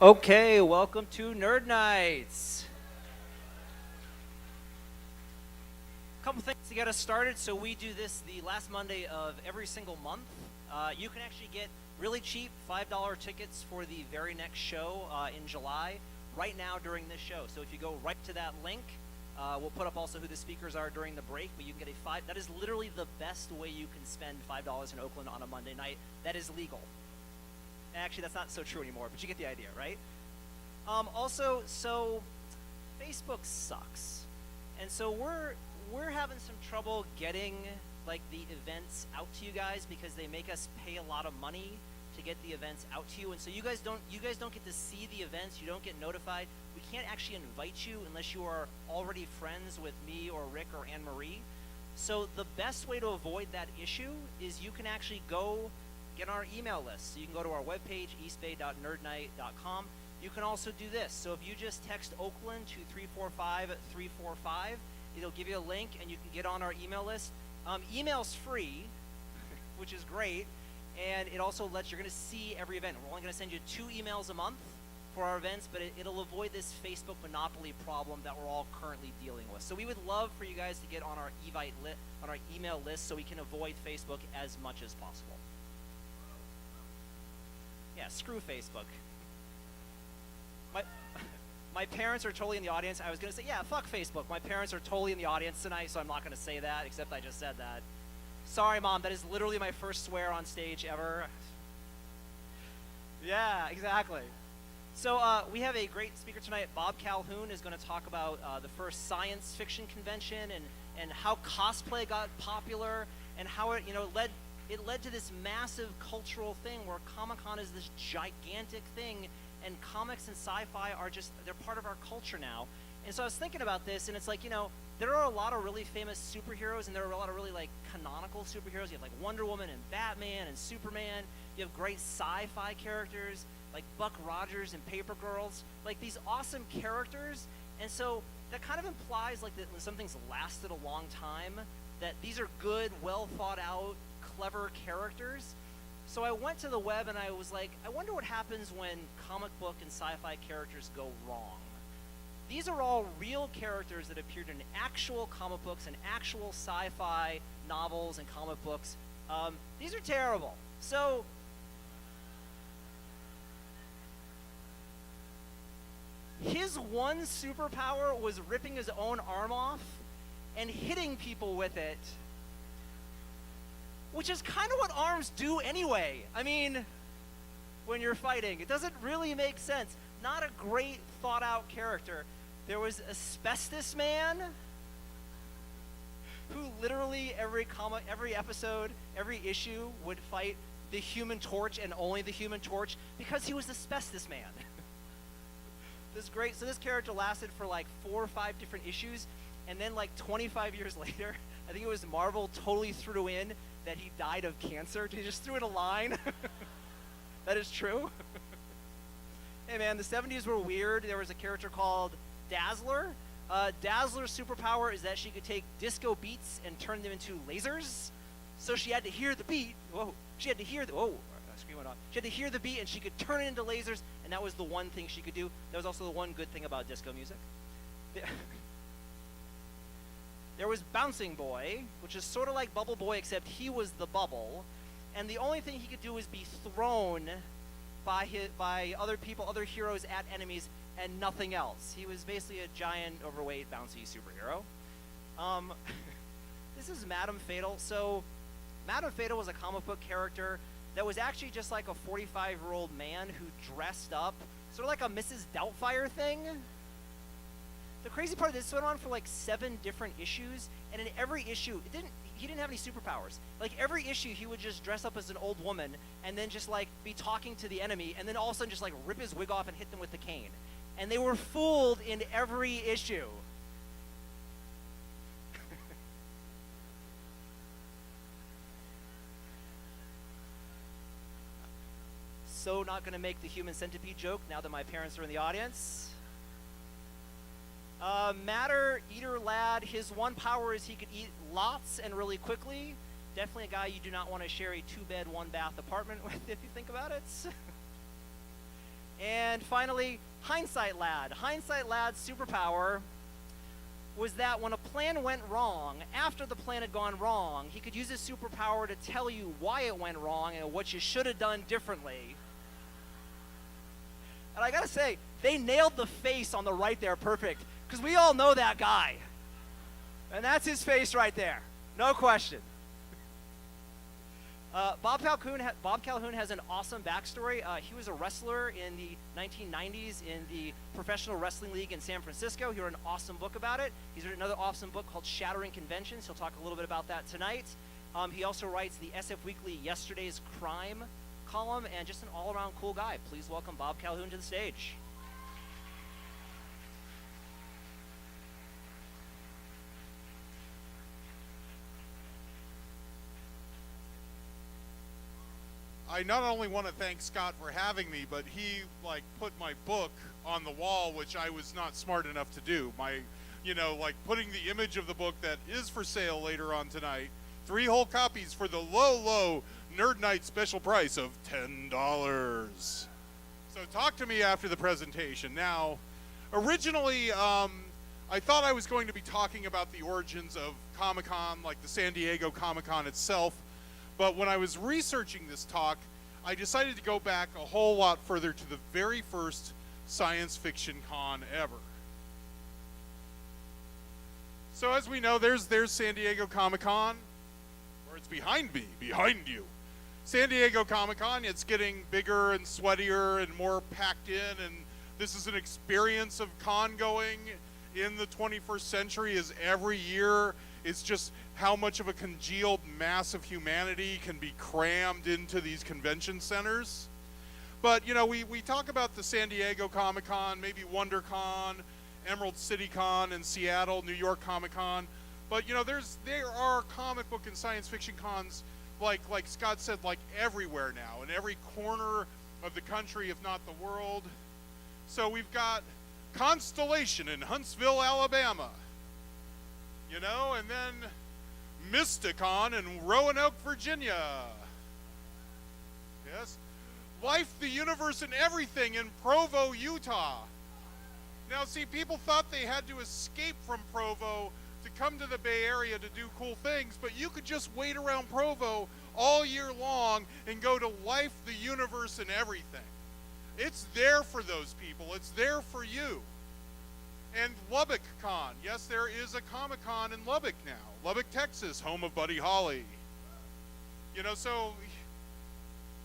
Okay, welcome to Nerd Nights. Couple things to get us started. So we do this the last Monday of every single month. You can actually get really cheap $5 tickets for the very next show in July right now during this show. So if you go right to that link, we'll put up also who the speakers are during the break, but you can get that is literally the best way you can spend $5 in Oakland on a Monday night. That is legal. Actually, that's not so true anymore, but you get the idea, right? Also, so Facebook sucks, and so we're having some trouble getting like the events out to you guys because they make us pay a lot of money to get the events out to you, and so you guys don't get to see the events. You don't get notified. We can't actually invite you unless you are already friends with me or Rick or Anne Marie. So the best way to avoid that issue is you can actually go get on our email list. So you can go to our webpage, eastbay.nerdnight.com. You can also do this. So if you just text Oakland to 345-345, it'll give you a link and you can get on our email list. Email's free, which is great, and it also lets you're going to see every event. We're only going to send you 2 emails a month for our events, but it'll avoid this Facebook monopoly problem that we're all currently dealing with. So we would love for you guys to get on our on our email list so we can avoid Facebook as much as possible. Yeah, screw Facebook. My parents are totally in the audience. I was going to say, yeah, fuck Facebook. My parents are totally in the audience tonight, so I'm not going to say that, except I just said that. Sorry, Mom, that is literally my first swear on stage ever. Yeah, exactly. So we have a great speaker tonight. Bob Calhoun is going to talk about the first science fiction convention and how cosplay got popular and how it led to this massive cultural thing where Comic-Con is this gigantic thing, and comics and sci-fi are they're part of our culture now. And so I was thinking about this, and it's like, there are a lot of really famous superheroes, and there are a lot of really, like, canonical superheroes. You have, like, Wonder Woman and Batman and Superman. You have great sci-fi characters, like Buck Rogers and Paper Girls, like these awesome characters. And so that kind of implies, like, that when something's lasted a long time, that these are good, well thought out, clever characters. So I went to the web and I was like, I wonder what happens when comic book and sci-fi characters go wrong. These are all real characters that appeared in actual comic books and actual sci-fi novels and comic books. These are terrible. So his one superpower was ripping his own arm off and hitting people with it, which is kind of what arms do anyway. I mean, when you're fighting, it doesn't really make sense. Not a great thought out character. There was Asbestos Man, who literally every episode, every issue would fight the Human Torch and only the Human Torch because he was Asbestos Man. So this character lasted for like 4 or 5 different issues, and then like 25 years later, I think it was Marvel totally threw in that he died of cancer. He just threw in a line. That is true. Hey man, the 70s were weird. There was a character called Dazzler. Dazzler's superpower is that she could take disco beats and turn them into lasers. So she had to hear the beat. She had to hear the beat, and she could turn it into lasers, and that was the one thing she could do. That was also the one good thing about disco music. There was Bouncing Boy, which is sort of like Bubble Boy, except he was the bubble, and the only thing he could do was be thrown by other people, other heroes at enemies, and nothing else. He was basically a giant, overweight, bouncy superhero. This is Madame Fatal. So Madame Fatal was a comic book character that was actually just like a 45-year-old man who dressed up, sort of like a Mrs. Doubtfire thing. The crazy part of this went on for like 7 different issues, and in every issue, he didn't have any superpowers. Like every issue, he would just dress up as an old woman and then just like be talking to the enemy, and then all of a sudden just like rip his wig off and hit them with the cane. And they were fooled in every issue. So not going to make the human centipede joke now that my parents are in the audience. Matter Eater Lad, his one power is he could eat lots and really quickly. Definitely a guy you do not want to share a 2-bed, 1-bath apartment with if you think about it. And finally, Hindsight Lad. Hindsight Lad's superpower was that when a plan went wrong, after the plan had gone wrong, he could use his superpower to tell you why it went wrong and what you should have done differently. And I gotta say, they nailed the face on the right there perfect, because we all know that guy. And that's his face right there. No question. Bob Calhoun has an awesome backstory. He was a wrestler in the 1990s in the Professional Wrestling League in San Francisco. He wrote an awesome book about it. He's written another awesome book called Shattering Conventions. He'll talk a little bit about that tonight. He also writes the SF Weekly Yesterday's Crime column, and just an all-around cool guy. Please welcome Bob Calhoun to the stage. I not only want to thank Scott for having me, but he put my book on the wall, which I was not smart enough to do. Putting the image of the book that is for sale later on tonight, 3 whole copies for the low Nerd Night special price of $10. So talk to me after the presentation. Now, originally, I thought I was going to be talking about the origins of Comic-Con, like the San Diego Comic-Con itself. But when I was researching this talk, I decided to go back a whole lot further to the very first science fiction con ever. So as we know, there's San Diego Comic-Con, or it's behind me, behind you. San Diego Comic-Con, it's getting bigger and sweatier and more packed in, and this is an experience of con going in the 21st century, as every year it's just how much of a congealed mass of humanity can be crammed into these convention centers. But, we talk about the San Diego Comic-Con, maybe WonderCon, Emerald City Con in Seattle, New York Comic-Con. But, there are comic book and science fiction cons, like Scott said, everywhere now, in every corner of the country, if not the world. So we've got Constellation in Huntsville, Alabama. And then Mysticon in Roanoke, Virginia. Yes. Life, the Universe, and Everything in Provo, Utah. Now, see, people thought they had to escape from Provo to come to the Bay Area to do cool things, but you could just wait around Provo all year long and go to Life, the Universe, and Everything. It's there for those people. It's there for you. And Lubbock Con. Yes, there is a Comic-Con in Lubbock now. Lubbock, Texas, home of Buddy Holly. So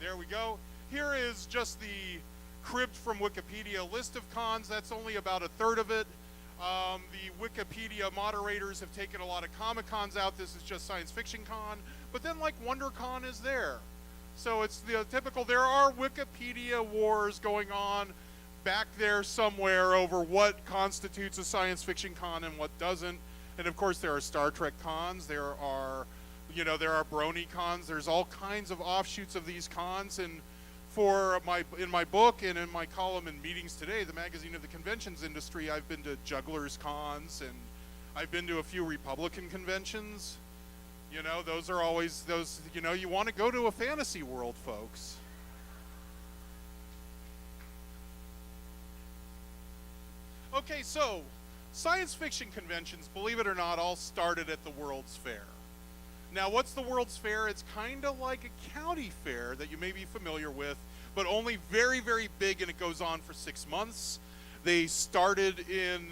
there we go. Here is just the cribbed from Wikipedia list of cons. That's only about a third of it. The Wikipedia moderators have taken a lot of Comic-Cons out. This is just Science Fiction Con. But then WonderCon is there. So it's the typical, there are Wikipedia wars going on back there somewhere over what constitutes a science fiction con and what doesn't. And of course there are Star Trek cons, there are Brony cons, there's all kinds of offshoots of these cons. And in my book and in my column in Meetings Today, the magazine of the conventions industry, I've been to jugglers cons and I've been to a few Republican conventions. Those are always those, you want to go to a fantasy world, folks. Okay, so science fiction conventions, believe it or not, all started at the World's Fair. Now, what's the World's Fair? It's kind of like a county fair that you may be familiar with, but only very, very big, and it goes on for 6 months. They started in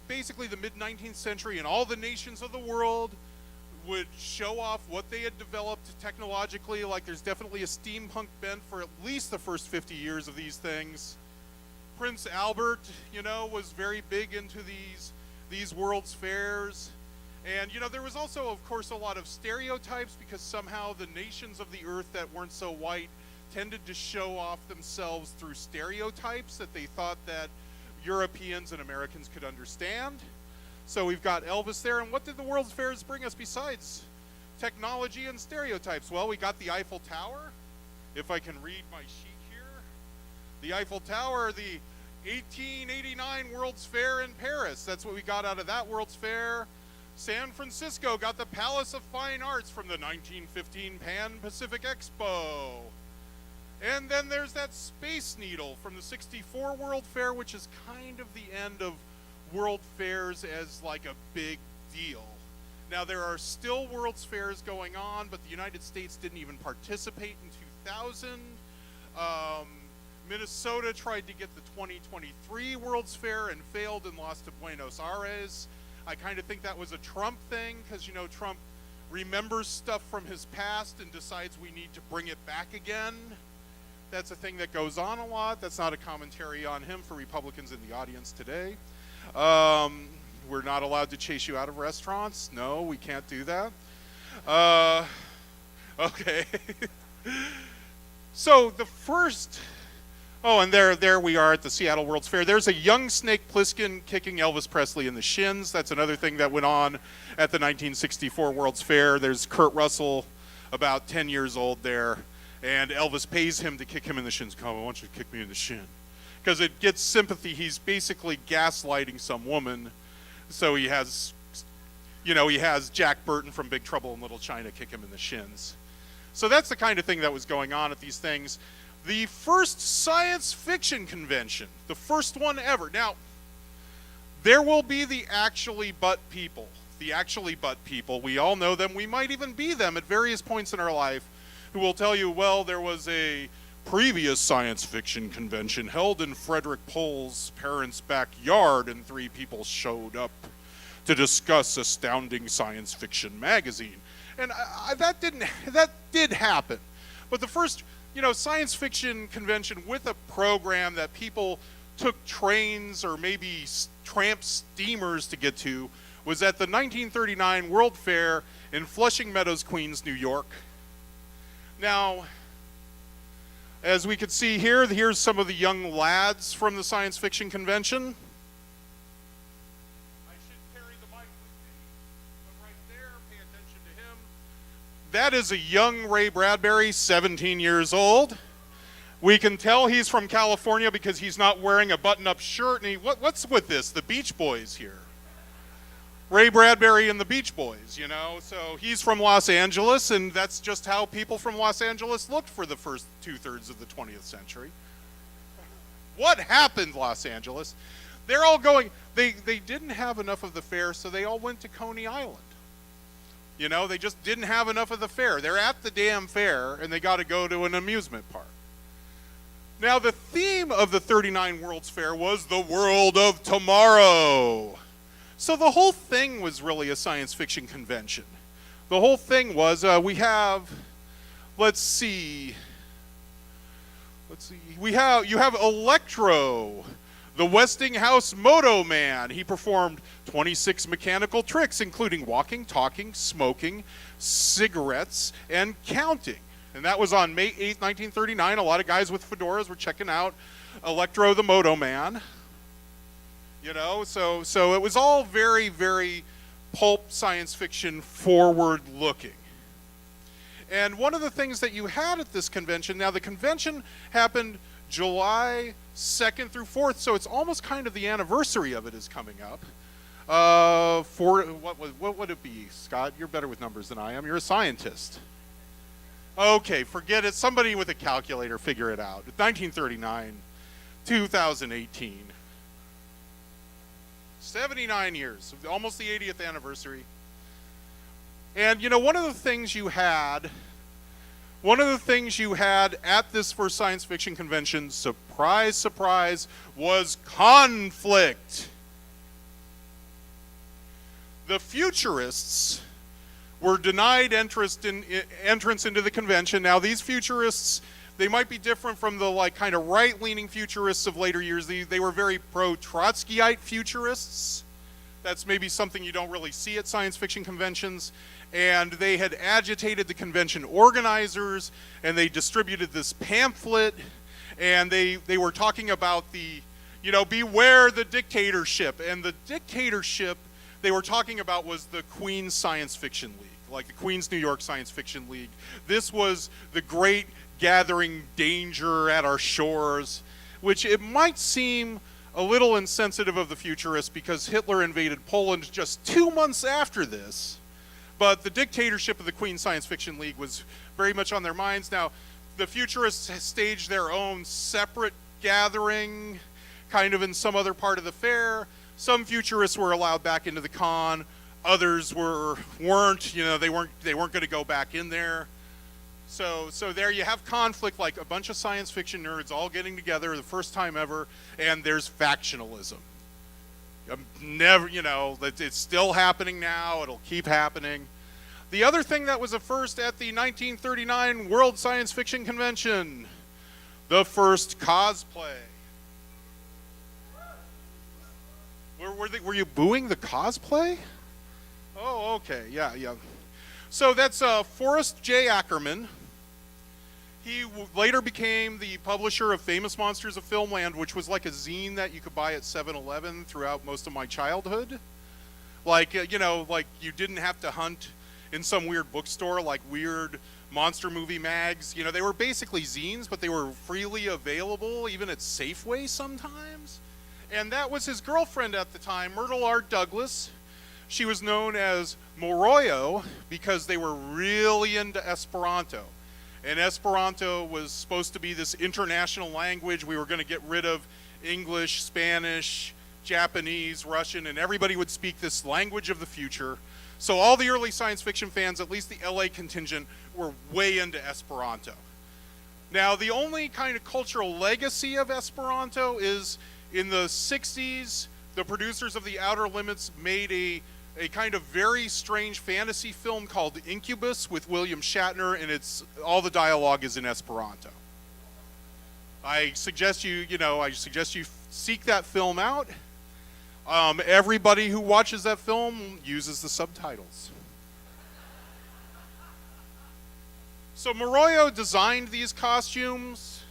basically the mid-19th century, and all the nations of the world would show off what they had developed technologically. Like, there's definitely a steampunk bent for at least the first 50 years of these things. Prince Albert, was very big into these World's Fairs. And, there was also, of course, a lot of stereotypes, because somehow the nations of the earth that weren't so white tended to show off themselves through stereotypes that they thought that Europeans and Americans could understand. So we've got Elvis there. And what did the World's Fairs bring us besides technology and stereotypes? Well, we got the Eiffel Tower. If I can read my sheet. The Eiffel Tower, the 1889 World's Fair in Paris. That's what we got out of that World's Fair. San Francisco got the Palace of Fine Arts from the 1915 Pan Pacific Expo. And then there's that Space Needle from the '64 World Fair, which is kind of the end of World Fairs as like a big deal. Now there are still World's Fairs going on, but the United States didn't even participate in 2000. Minnesota tried to get the 2023 World's Fair and failed and lost to Buenos Aires. I kind of think that was a Trump thing, because you know Trump remembers stuff from his past and decides we need to bring it back again. That's a thing that goes on a lot. That's not a commentary on him for Republicans in the audience today. We're not allowed to chase you out of restaurants. No, we can't do that. Okay. So the first, and there we are at the Seattle World's Fair. There's a young Snake Plissken kicking Elvis Presley in the shins. That's another thing that went on at the 1964 World's Fair. There's Kurt Russell, about 10 years old there, and Elvis pays him to kick him in the shins. Come, I want you to kick me in the shin. Because it gets sympathy. He's basically gaslighting some woman. So he has Jack Burton from Big Trouble in Little China kick him in the shins. So that's the kind of thing that was going on at these things. The first science fiction convention, the first one ever. Now, there will be the actually but people. The actually but people, we all know them. We might even be them at various points in our life who will tell you, well, there was a previous science fiction convention held in Frederick Pohl's parents' backyard, and 3 people showed up to discuss Astounding Science Fiction magazine. And that did happen. But the first, science fiction convention with a program that people took trains or maybe tramp steamers to get to was at the 1939 World Fair in Flushing Meadows, Queens, New York. Now, as we can see here, here's some of the young lads from the science fiction convention. I should carry the mic with me, but right there, pay attention to him. That is a young Ray Bradbury, 17 years old. We can tell he's from California because he's not wearing a button-up shirt. And what's with this? The Beach Boys here. Ray Bradbury and the Beach Boys, So he's from Los Angeles, and that's just how people from Los Angeles looked for the first 2/3 of the 20th century. What happened, Los Angeles? They're all going, they didn't have enough of the fair, so they all went to Coney Island. They just didn't have enough of the fair. They're at the damn fair, and they got to go to an amusement park. Now, the theme of the 39 World's Fair was the world of tomorrow. So the whole thing was really a science fiction convention. The whole thing was, you have Electro, the Westinghouse Moto Man. He performed 26 mechanical tricks, including walking, talking, smoking, cigarettes, and counting. And that was on May 8th, 1939. A lot of guys with fedoras were checking out Electro, the Moto Man. So it was all very, very pulp science fiction forward looking. And one of the things that you had at this convention, now the convention happened July 2nd through 4th, so it's almost kind of the anniversary of it is coming up. What would it be, Scott? You're better with numbers than I am. You're a scientist. Okay, forget it. Somebody with a calculator, figure it out. 1939, 2018. 79 years, almost the 80th anniversary. And one of the things you had at this first science fiction convention, surprise, surprise, was conflict. The futurists were denied entrance into the convention. Now, these futurists, they might be different from the kind of right-leaning futurists of later years. They were very pro-Trotskyite futurists. That's maybe something you don't really see at science fiction conventions. And they had agitated the convention organizers, and they distributed this pamphlet, and they were talking about beware the dictatorship. And the dictatorship they were talking about was the Queen's Science Fiction League, like the Queen's New York Science Fiction League. This was the great gathering danger at our shores, which it might seem a little insensitive of the futurists because Hitler invaded Poland just 2 months after this. But the dictatorship of the Queen's Science Fiction League was very much on their minds. Now, The futurists staged their own separate gathering, kind of in some other part of the fair. Some futurists were allowed back into the con. Others weren't. You know, they weren't going to go back in there. So there you have conflict, like a bunch of science fiction nerds all getting together the first time ever, and there's factionalism. Never, you know, it's still happening now. It'll keep happening. The other thing that was a first at the 1939 World Science Fiction Convention, the first cosplay. Were you booing the cosplay? Oh, okay, yeah. So that's Forrest J. Ackerman. He later became the publisher of Famous Monsters of Filmland, which was like a zine that you could buy at 7-Eleven throughout most of my childhood. Like, you know, like you didn't have to hunt in some weird bookstore like weird monster movie mags. You know, they were basically zines, but they were freely available, even at Safeway sometimes. And that was his girlfriend at the time, Myrtle R. Douglas. She was known as Moroyo because they were really into Esperanto. And Esperanto was supposed to be this international language. We were going to get rid of English, Spanish, Japanese, Russian, and everybody would speak this language of the future. So all the early science fiction fans, at least the LA contingent, were way into Esperanto. Now, the only kind of cultural legacy of Esperanto is in the 60s, the producers of The Outer Limits made a kind of very strange fantasy film called Incubus with William Shatner, and all the dialogue is in Esperanto. I suggest you seek that film out. Everybody who watches that film uses the subtitles. So Moroyo designed these costumes.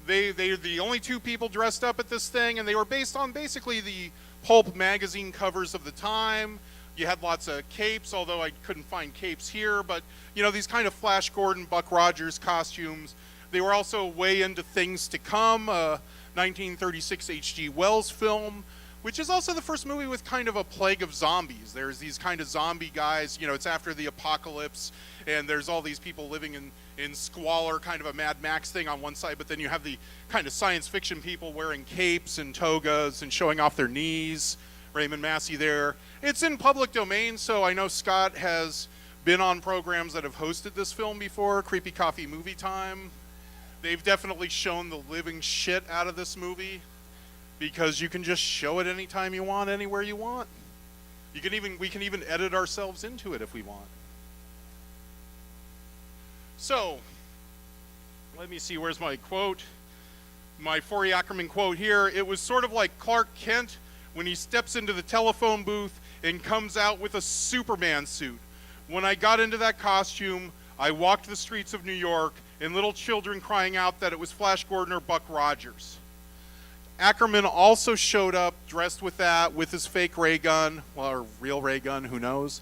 They're the only two people dressed up at this thing, and they were based on basically the pulp magazine covers of the time. You had lots of capes, although I couldn't find capes here, but you know, these kind of Flash Gordon, Buck Rogers costumes. They were also way into Things to Come, 1936 H.G. Wells film, which is also the first movie with kind of a plague of zombies. There's these kind of zombie guys, you know, it's after the apocalypse, and there's all these people living in squalor, kind of a Mad Max thing on one side, but then you have the kind of science fiction people wearing capes and togas and showing off their knees. Raymond Massey there. It's in public domain, so I know Scott has been on programs that have hosted this film before, Creepy Coffee Movie Time. They've definitely shown the living shit out of this movie, because you can just show it anytime you want, anywhere you want. We can even edit ourselves into it if we want. So, let me see, where's my quote? My Forey Ackerman quote here. It was sort of like Clark Kent when he steps into the telephone booth and comes out with a Superman suit. When I got into that costume, I walked the streets of New York and little children crying out that it was Flash Gordon or Buck Rogers. Ackerman also showed up dressed with that, with his fake ray gun, or real ray gun, who knows.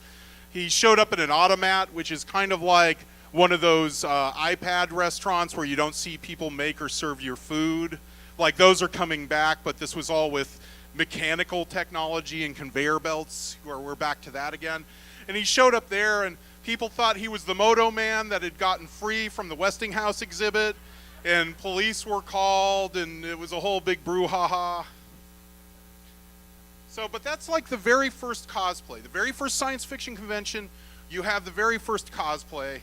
He showed up in an automat, which is kind of like one of those iPad restaurants where you don't see people make or serve your food. Like, those are coming back, but this was all with mechanical technology and conveyor belts, where we're back to that again. And he showed up there, and people thought he was the Moto Man that had gotten free from the Westinghouse exhibit, and police were called, and it was a whole big brouhaha. So, but that's like the very first cosplay. The very first science fiction convention, you have the very first cosplay.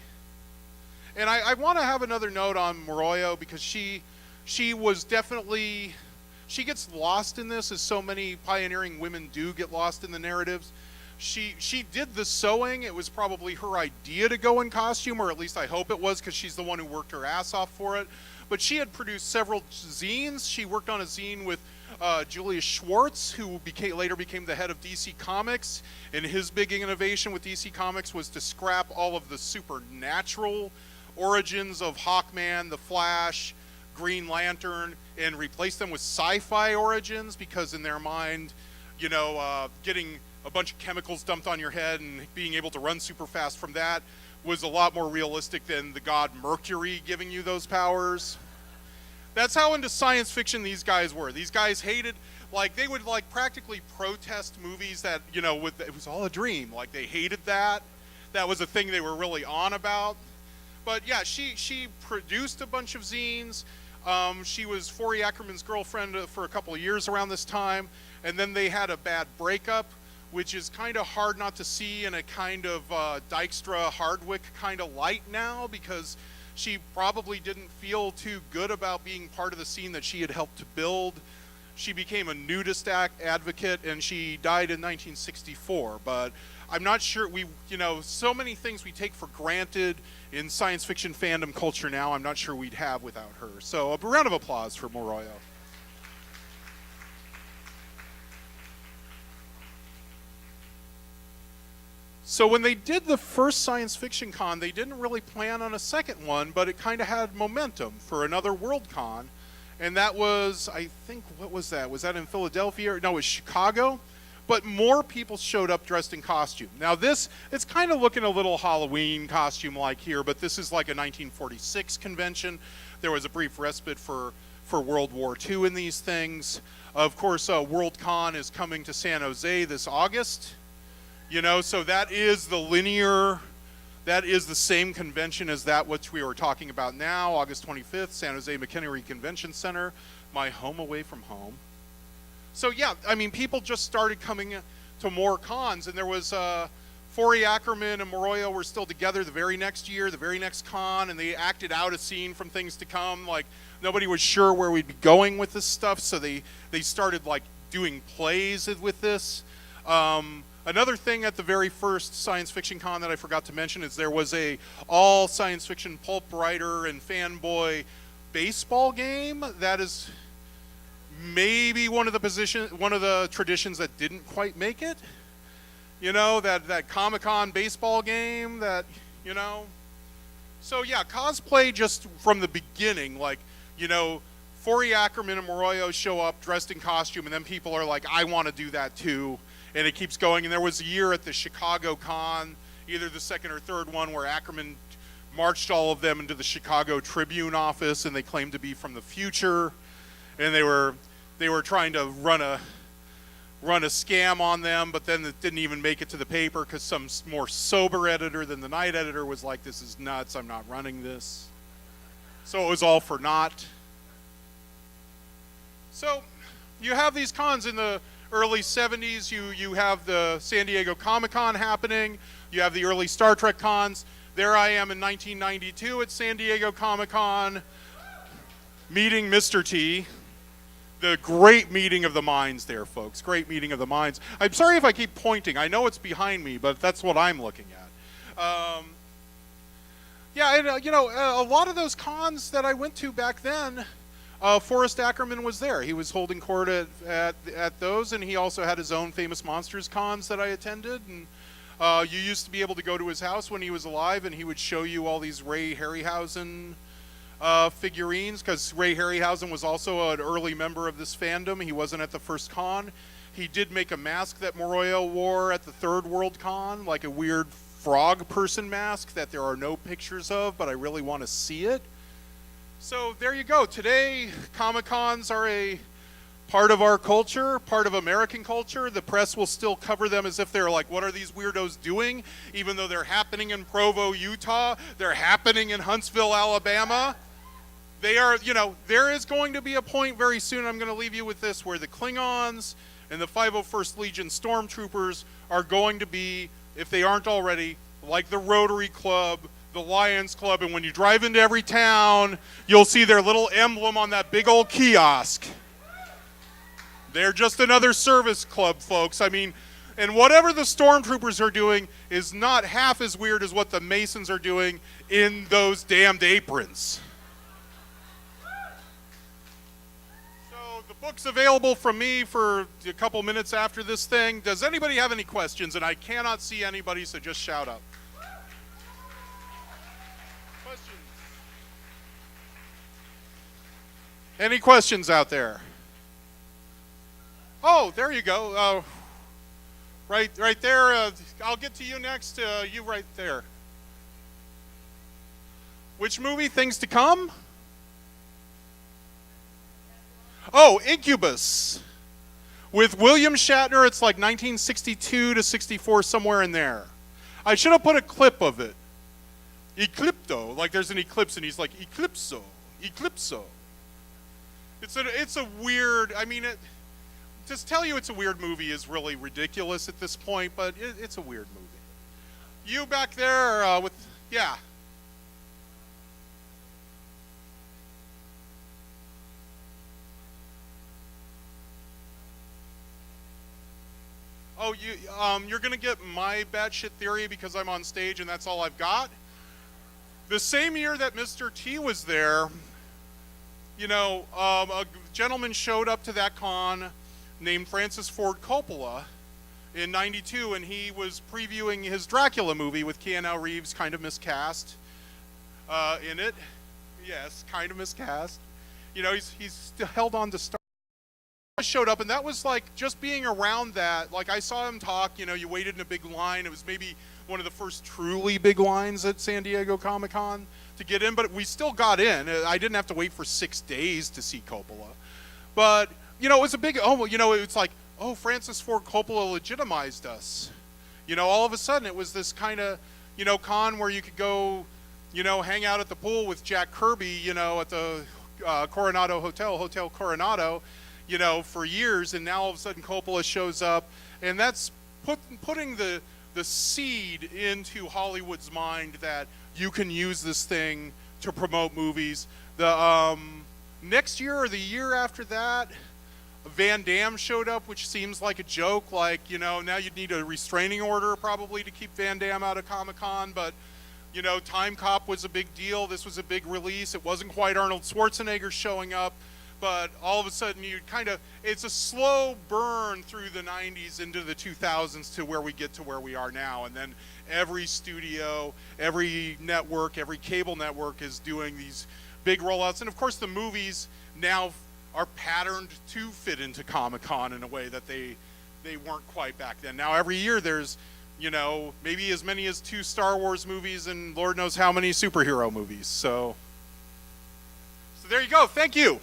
And I want to have another note on Moroyo, because she was definitely, she gets lost in this, as so many pioneering women do get lost in the narratives. She did the sewing. It was probably her idea to go in costume, or at least I hope it was, because she's the one who worked her ass off for it. But she had produced several zines. She worked on a zine with Julius Schwartz, who later became the head of DC Comics. And his big innovation with DC Comics was to scrap all of the supernatural origins of Hawkman, the Flash, Green Lantern, and replace them with sci-fi origins, because in their mind, you know, getting a bunch of chemicals dumped on your head and being able to run super fast from that was a lot more realistic than the god Mercury giving you those powers. That's how into science fiction these guys were. These guys hated, like, they would like practically protest movies that, you know, it was all a dream. Like, they hated that. That was a thing they were really on about. But yeah, she produced a bunch of zines. She was Forey Ackerman's girlfriend for a couple of years around this time, and then they had a bad breakup, which is kind of hard not to see in a kind of Dykstra Hardwick kind of light now, because she probably didn't feel too good about being part of the scene that she had helped to build. She became a nudist advocate, and she died in 1964. But I'm not sure, so many things we take for granted in science fiction fandom culture now, I'm not sure we'd have without her. So a round of applause for Moroyo. So when they did the first science fiction con, they didn't really plan on a second one, but it kind of had momentum for another World Con. And that was, I think, what was that? Was that in Philadelphia? No, it was Chicago. But more people showed up dressed in costume. Now this, it's kind of looking a little Halloween costume-like here, but this is like a 1946 convention. There was a brief respite for World War II in these things. Of course, Worldcon is coming to San Jose this August. So that is that is the same convention as that which we were talking about now, August 25th, San Jose McHenry Convention Center, my home away from home. So yeah, I mean, people just started coming to more cons, and there was Forey Ackerman and Moroyo were still together the very next year, the very next con, and they acted out a scene from things to come. Like, nobody was sure where we'd be going with this stuff, so they started like doing plays with this. Another thing at the very first science fiction con that I forgot to mention is there was a all science fiction pulp writer and fanboy baseball game. That is maybe one of the traditions that didn't quite make it. That Comic-Con baseball game that, So yeah, cosplay just from the beginning, like, Forey Ackerman and Moroyo show up dressed in costume, and then people are like, I want to do that too. And it keeps going. And there was a year at the Chicago Con, either the second or third one, where Ackerman marched all of them into the Chicago Tribune office, and they claimed to be from the future. And they were trying to run a scam on them, but then it didn't even make it to the paper because some more sober editor than the Nite editor was like, this is nuts, I'm not running this. So it was all for naught. So you have these cons in the early 70s, you have the San Diego Comic-Con happening, you have the early Star Trek cons. There I am in 1992 at San Diego Comic-Con, meeting Mr. T. The great meeting of the minds there, folks. Great meeting of the minds. I'm sorry if I keep pointing. I know it's behind me, but that's what I'm looking at. A lot of those cons that I went to back then, Forrest Ackerman was there. He was holding court at those, and he also had his own Famous Monsters cons that I attended. And you used to be able to go to his house when he was alive, and he would show you all these Ray Harryhausen figurines, because Ray Harryhausen was also an early member of this fandom. He wasn't at the first con. He did make a mask that Moroyo wore at the third World Con, like a weird frog person mask that there are no pictures of, but I really want to see it. So there you go. Today, Comic-Cons are a part of our culture, part of American culture. The press will still cover them as if they're like, what are these weirdos doing? Even though they're happening in Provo, Utah. They're happening in Huntsville, Alabama. They are, there is going to be a point very soon, I'm going to leave you with this, where the Klingons and the 501st Legion Stormtroopers are going to be, if they aren't already, like the Rotary Club, the Lions Club, and when you drive into every town, you'll see their little emblem on that big old kiosk. They're just another service club, folks. I mean, and whatever the Stormtroopers are doing is not half as weird as what the Masons are doing in those damned aprons. So the book's available from me for a couple minutes after this thing. Does anybody have any questions? And I cannot see anybody, so just shout up. Any questions out there? Oh, there you go. Right there. I'll get to you next. You right there. Which movie? Things to Come? Oh, Incubus. With William Shatner, it's like 1962 to 64, somewhere in there. I should have put a clip of it. Eclipto, like there's an eclipse and he's like, Eclipso, Eclipso. It's a weird, I mean, just tell you it's a weird movie is really ridiculous at this point, but it's a weird movie. You back there with, yeah. Oh, you're gonna get my batshit theory because I'm on stage and that's all I've got. The same year that Mr. T was there, you know, a gentleman showed up to that con named Francis Ford Coppola in '92, and he was previewing his Dracula movie with Keanu Reeves, kind of miscast in it. Yes, kind of miscast. You know, he's still held on to Star. Showed up, and that was like just being around that. Like I saw him talk. You know, you waited in a big line. It was maybe one of the first truly big lines at San Diego Comic-Con to get in, but we still got in. I didn't have to wait for 6 days to see Coppola. But, you know, it was a big, oh, you know, it's like, oh, Francis Ford Coppola legitimized us. You know, all of a sudden it was this kind of, you know, con where you could go, you know, hang out at the pool with Jack Kirby, you know, at the Coronado Hotel, Hotel Coronado, you know, for years, and now all of a sudden Coppola shows up, and that's putting the seed into Hollywood's mind that you can use this thing to promote movies. The next year or the year after that, Van Damme showed up, which seems like a joke. Like, you know, now you'd need a restraining order probably to keep Van Damme out of Comic-Con, but you know, Time Cop was a big deal. This was a big release. It wasn't quite Arnold Schwarzenegger showing up, but all of a sudden you kind of, it's a slow burn through the 90s into the 2000s to where we get to where we are now. And then every studio, every network, every cable network is doing these big rollouts. And of course the movies now are patterned to fit into Comic-Con in a way that they weren't quite back then. Now every year there's, you know, maybe as many as 2 Star Wars movies and Lord knows how many superhero movies. So there you go. Thank you.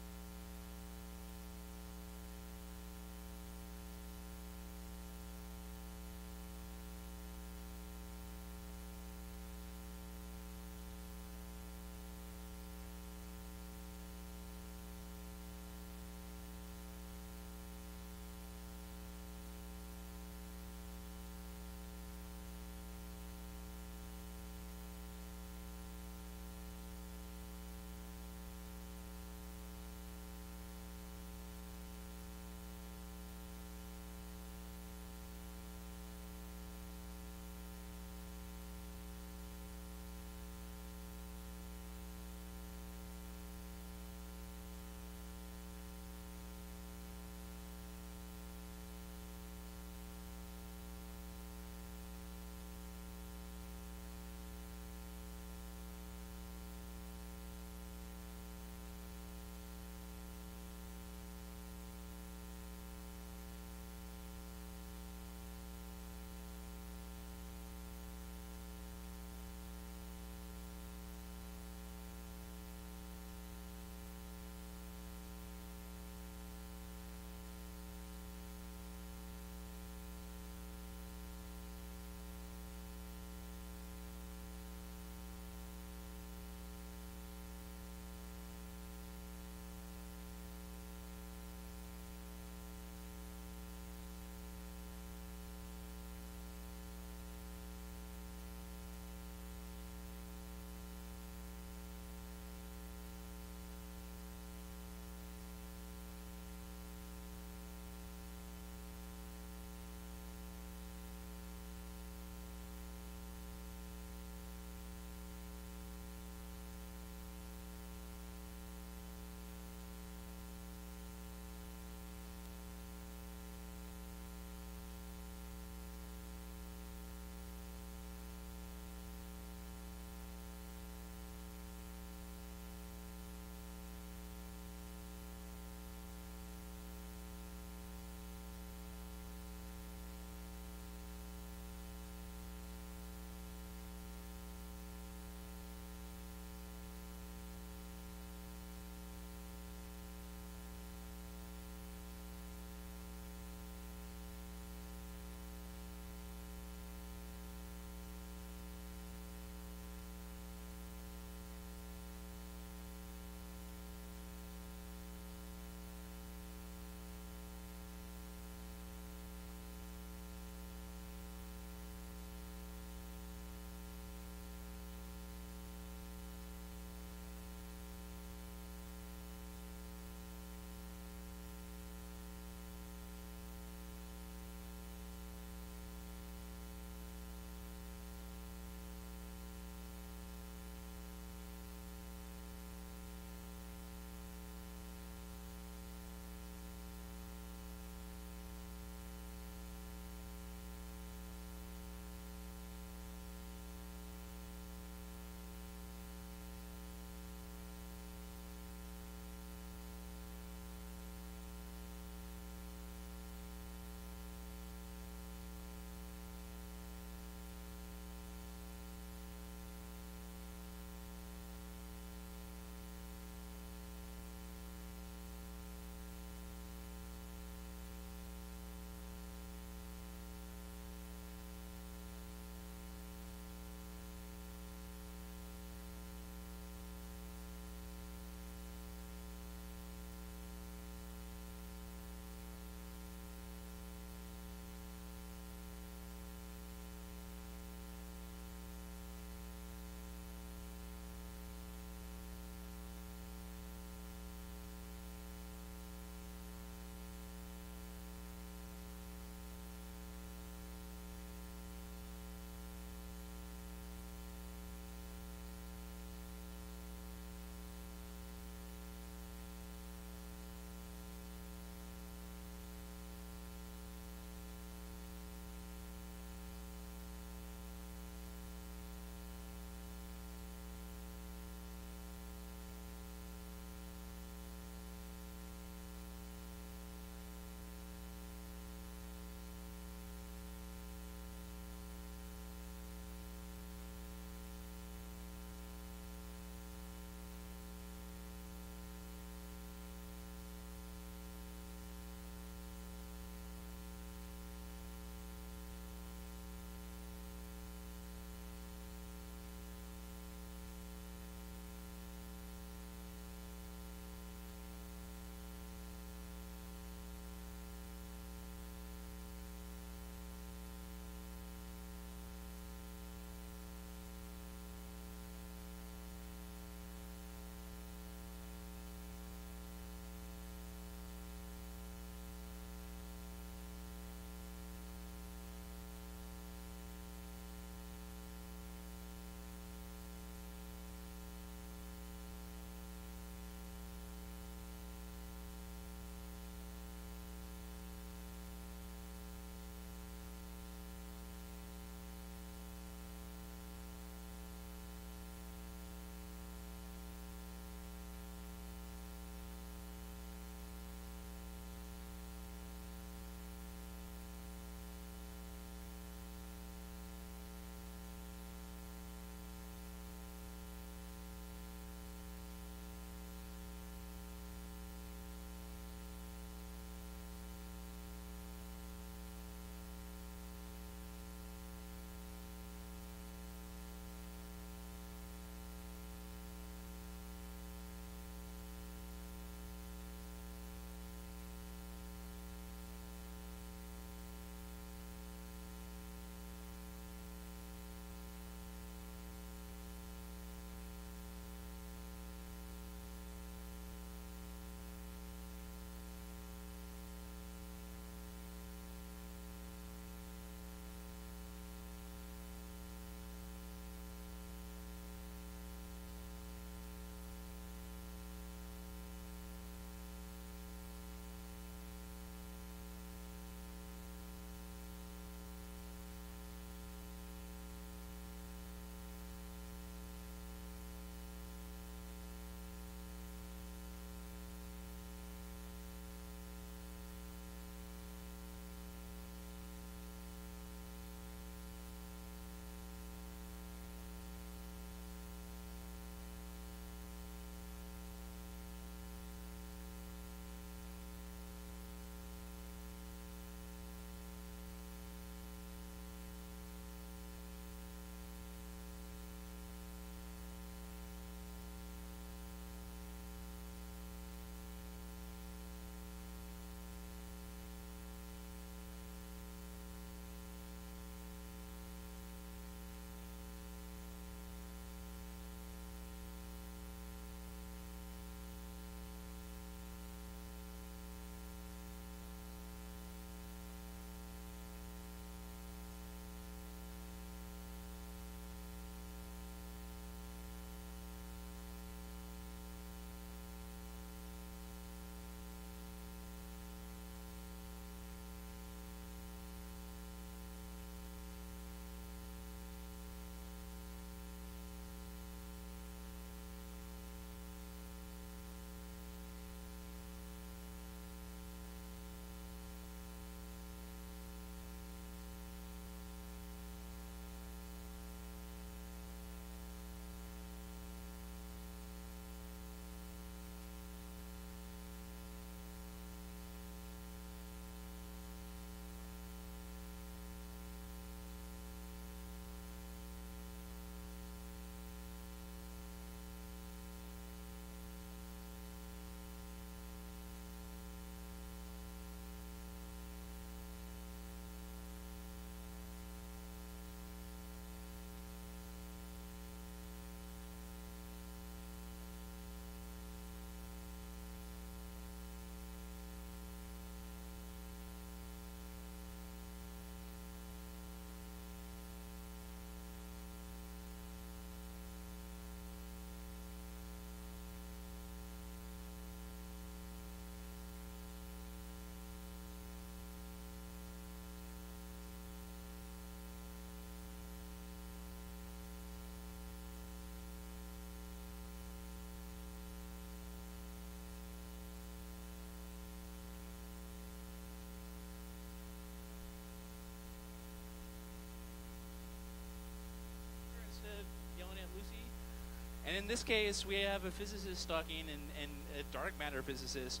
in this case, we have a physicist talking and a dark matter physicist.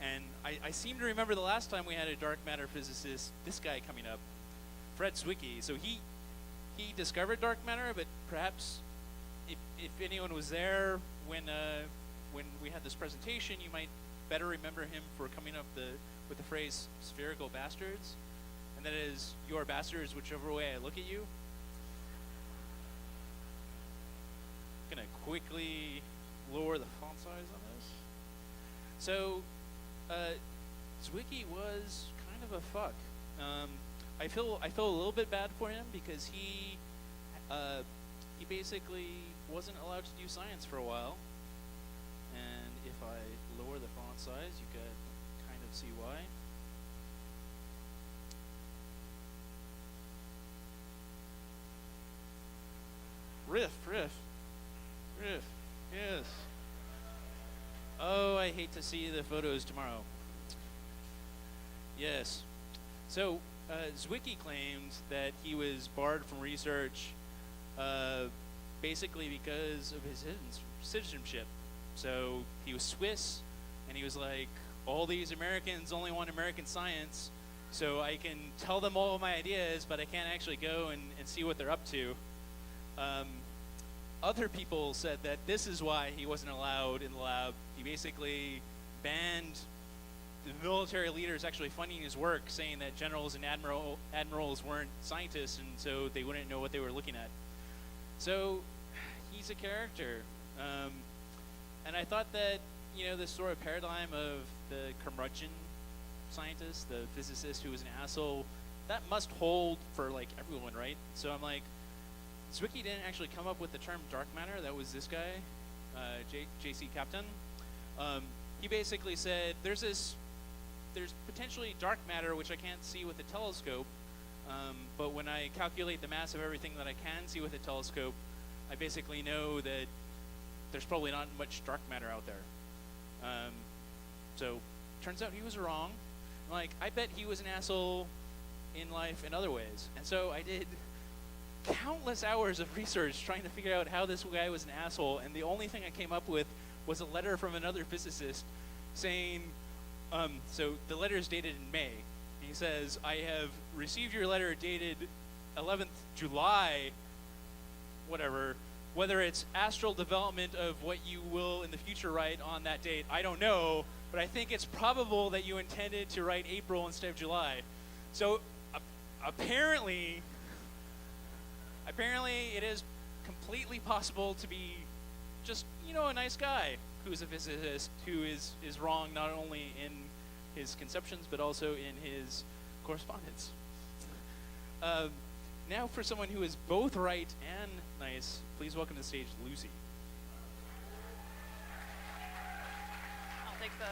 And I seem to remember the last time we had a dark matter physicist, this guy coming up, Fred Zwicky. So he discovered dark matter, but perhaps if anyone was there when we had this presentation, you might better remember him for coming up with the phrase spherical bastards. And that is, you are bastards whichever way I look at you. Gonna quickly lower the font size on this. So, Zwicky was kind of a fuck. I feel a little bit bad for him because he basically wasn't allowed to do science for a while. And if I lower the font size, you can kind of see why. Riff, yes. Oh, I hate to see the photos tomorrow. Yes. So, Zwicky claimed that he was barred from research basically because of his citizenship. So, he was Swiss, and he was like, all these Americans only want American science, so I can tell them all of my ideas, but I can't actually go and see what they're up to. Other people said that this is why he wasn't allowed in the lab. He basically banned the military leaders actually funding his work, saying that generals and admirals weren't scientists, and so they wouldn't know what they were looking at. So he's a character. And I thought that, this sort of paradigm of the curmudgeon scientist, the physicist who was an asshole, that must hold for, everyone, right? So I'm like, Zwicky didn't actually come up with the term dark matter. That was this guy, J.C. Captain. He basically said, there's potentially dark matter, which I can't see with a telescope, but when I calculate the mass of everything that I can see with a telescope, I basically know that there's probably not much dark matter out there. So, turns out he was wrong. I bet he was an asshole in life in other ways. And so I did countless hours of research trying to figure out how this guy was an asshole, and the only thing I came up with was a letter from another physicist saying, so the letter is dated in May. He says, I have received your letter dated 11th July, whatever. Whether it's astral development of what you will in the future write on that date, I don't know, but I think it's probable that you intended to write April instead of July. So apparently it is completely possible to be just, a nice guy who's a physicist who is wrong not only in his conceptions but also in his correspondence. Now for someone who is both right and nice, please welcome to the stage Lucy. I'll take the...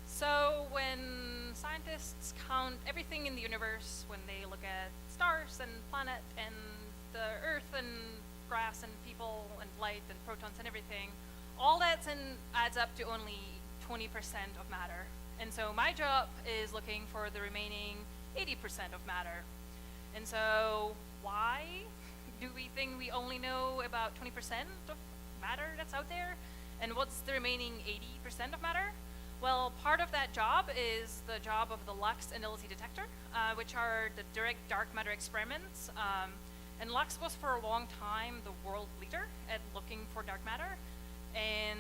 So when scientists count everything in the universe, when they look at stars and planet and the earth and grass and people and light and protons and everything, all that adds up to only 20% of matter. And so my job is looking for the remaining 80% of matter. And so why do we think we only know about 20% of matter that's out there? And what's the remaining 80% of matter? Well, part of that job is the job of the LUX and LZ detector, which are the direct dark matter experiments. And LUX was for a long time the world leader at looking for dark matter. And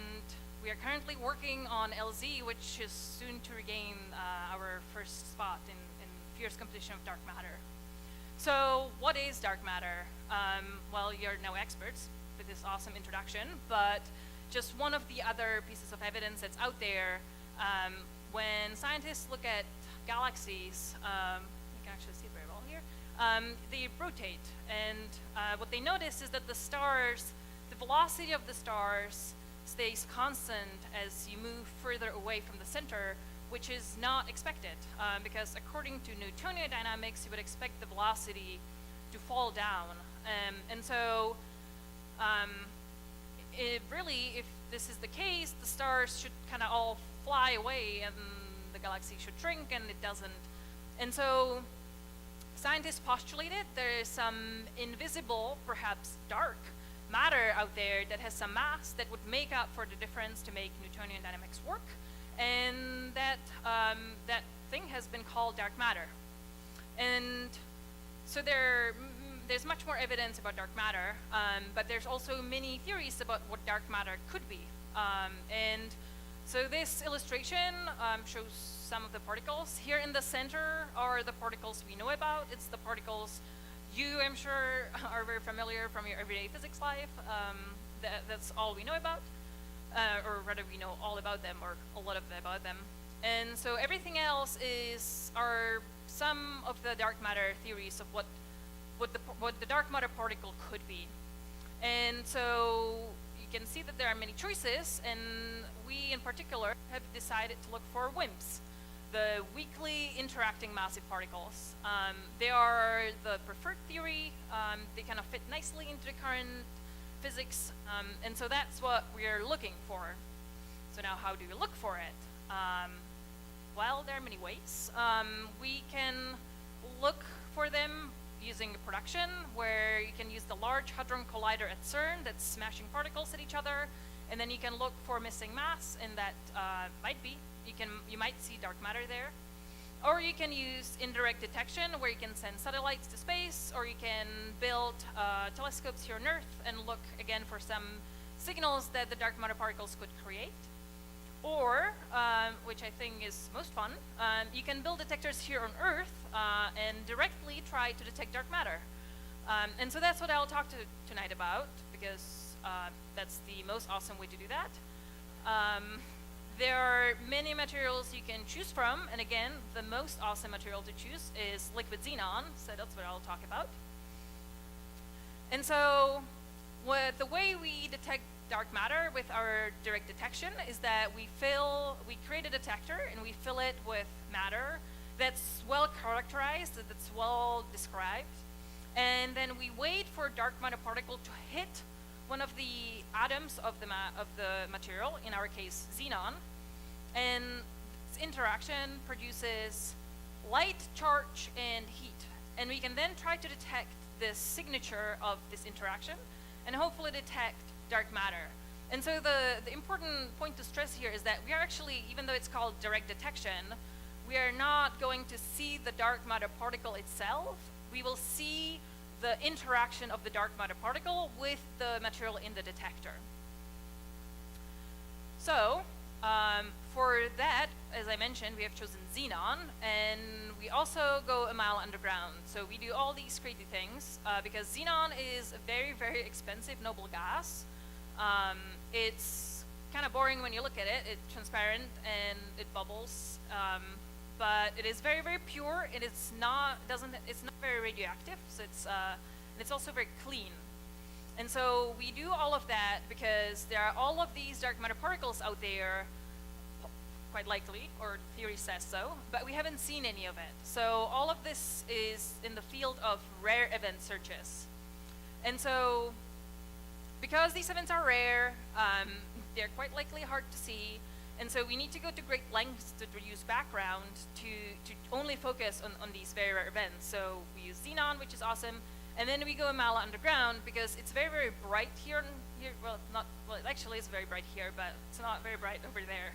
we are currently working on LZ, which is soon to regain our first spot in fierce competition of dark matter. So what is dark matter? Well, you're no experts with this awesome introduction, but just one of the other pieces of evidence that's out there. When scientists look at galaxies, you can actually see it very well here, they rotate, and what they notice is that the velocity of the stars stays constant as you move further away from the center, which is not expected, because according to Newtonian dynamics, you would expect the velocity to fall down. And so really, if this is the case, the stars should kind of all fly away and the galaxy should shrink, and it doesn't. And so scientists postulated there is some invisible, perhaps dark, matter out there that has some mass that would make up for the difference to make Newtonian dynamics work, and that that thing has been called dark matter. And so there's much more evidence about dark matter, but there's also many theories about what dark matter could be. And so this illustration shows some of the particles. Here in the center are the particles we know about. It's the particles you, I'm sure, are very familiar from your everyday physics life. That's all we know about, or rather we know all about them, or a lot of about them. And so everything else are some of the dark matter theories of what the dark matter particle could be. And so you can see that there are many choices, and we in particular have decided to look for WIMPs, the weakly interacting massive particles. They are the preferred theory. They kind of fit nicely into the current physics, and so that's what we're looking for. So now how do we look for it? Well, there are many ways. We can look for them using a production where you can use the Large Hadron Collider at CERN that's smashing particles at each other, and then you can look for missing mass, and that you might see dark matter there. Or you can use indirect detection where you can send satellites to space, or you can build telescopes here on Earth and look again for some signals that the dark matter particles could create. Or, which I think is most fun, you can build detectors here on Earth and directly try to detect dark matter. And so that's what I'll talk tonight about, because that's the most awesome way to do that. There are many materials you can choose from, and again, the most awesome material to choose is liquid xenon, so that's what I'll talk about. And so, the way we detect dark matter with our direct detection is that we create a detector and we fill it with matter that's well characterized, that's well described, and then we wait for a dark matter particle to hit one of the atoms of the material, in our case xenon, and this interaction produces light, charge, and heat, and we can then try to detect this signature of this interaction and hopefully detect dark matter. And so the important point to stress here is that we are actually, even though it's called direct detection, we are not going to see the dark matter particle itself. We will see the interaction of the dark matter particle with the material in the detector. So for that, as I mentioned, we have chosen xenon, and we also go a mile underground. So we do all these crazy things because xenon is a very, very expensive noble gas. It's kind of boring when you look at it. It's transparent and it bubbles, but it is very, very pure, and it's not very radioactive. So it's also very clean. And so we do all of that because there are all of these dark matter particles out there, quite likely, or theory says so, but we haven't seen any of it. So all of this is in the field of rare event searches. And so because these events are rare, they're quite likely hard to see, and so we need to go to great lengths to reduce background to only focus on these very rare events. So we use xenon, which is awesome, and then we go a mile underground because it's very, very bright here. Well, actually it's very bright here, but it's not very bright over there.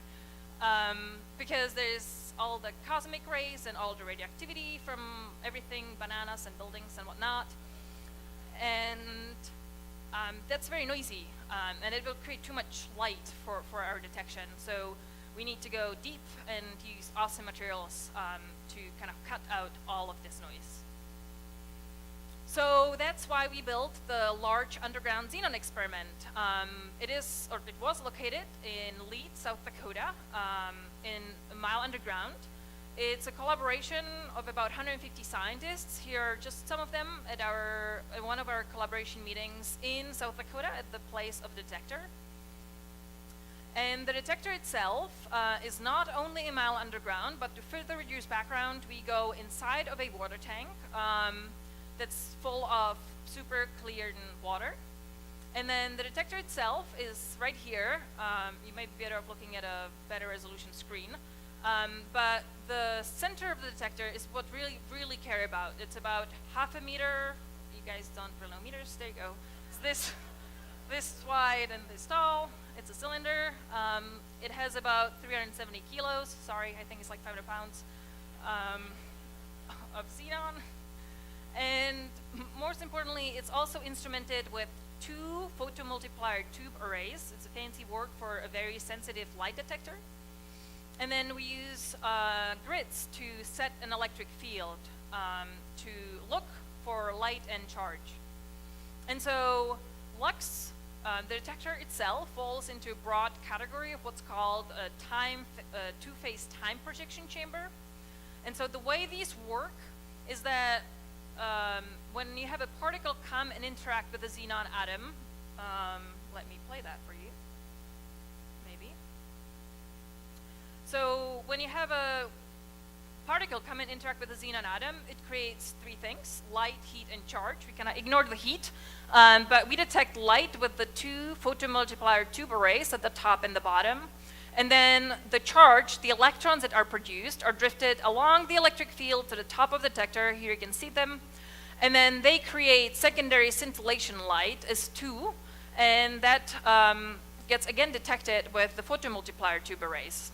Because there's all the cosmic rays and all the radioactivity from everything, bananas and buildings and whatnot. And that's very noisy, and it will create too much light for our detection. So we need to go deep and use awesome materials to kind of cut out all of this noise. So that's why we built the Large Underground Xenon Experiment. It was located in Nite, South Dakota, in a mile underground. It's a collaboration of about 150 scientists. Here are just some of them at one of our collaboration meetings in South Dakota at the place of the detector. And the detector itself is not only a mile underground, but to further reduce background, we go inside of a water tank that's full of super clear water. And then the detector itself is right here. You might be better off looking at a better resolution screen. But the center of the detector is what really care about. It's about half a meter. You guys don't really know meters. There you go. It's this wide and this tall. It's a cylinder. It has about 370 kilos. Sorry, I think it's like 500 pounds of xenon. And most importantly, it's also instrumented with 2 photomultiplier tube arrays. It's a fancy word for a very sensitive light detector. And then we use grids to set an electric field to look for light and charge. And so lux, the detector itself, falls into a broad category of what's called a two-phase time projection chamber. And so the way these work is that when you have a particle come and interact with a xenon atom, let me play that for you, maybe. So when you have a particle come and interact with a xenon atom, it creates 3 things: light, heat, and charge. We cannot ignore the heat, but we detect light with the 2 photomultiplier tube arrays at the top and the bottom. And then the charge, the electrons that are produced, are drifted along the electric field to the top of the detector. Here you can see them. And then they create secondary scintillation light as 2, and that gets again detected with the photomultiplier tube arrays.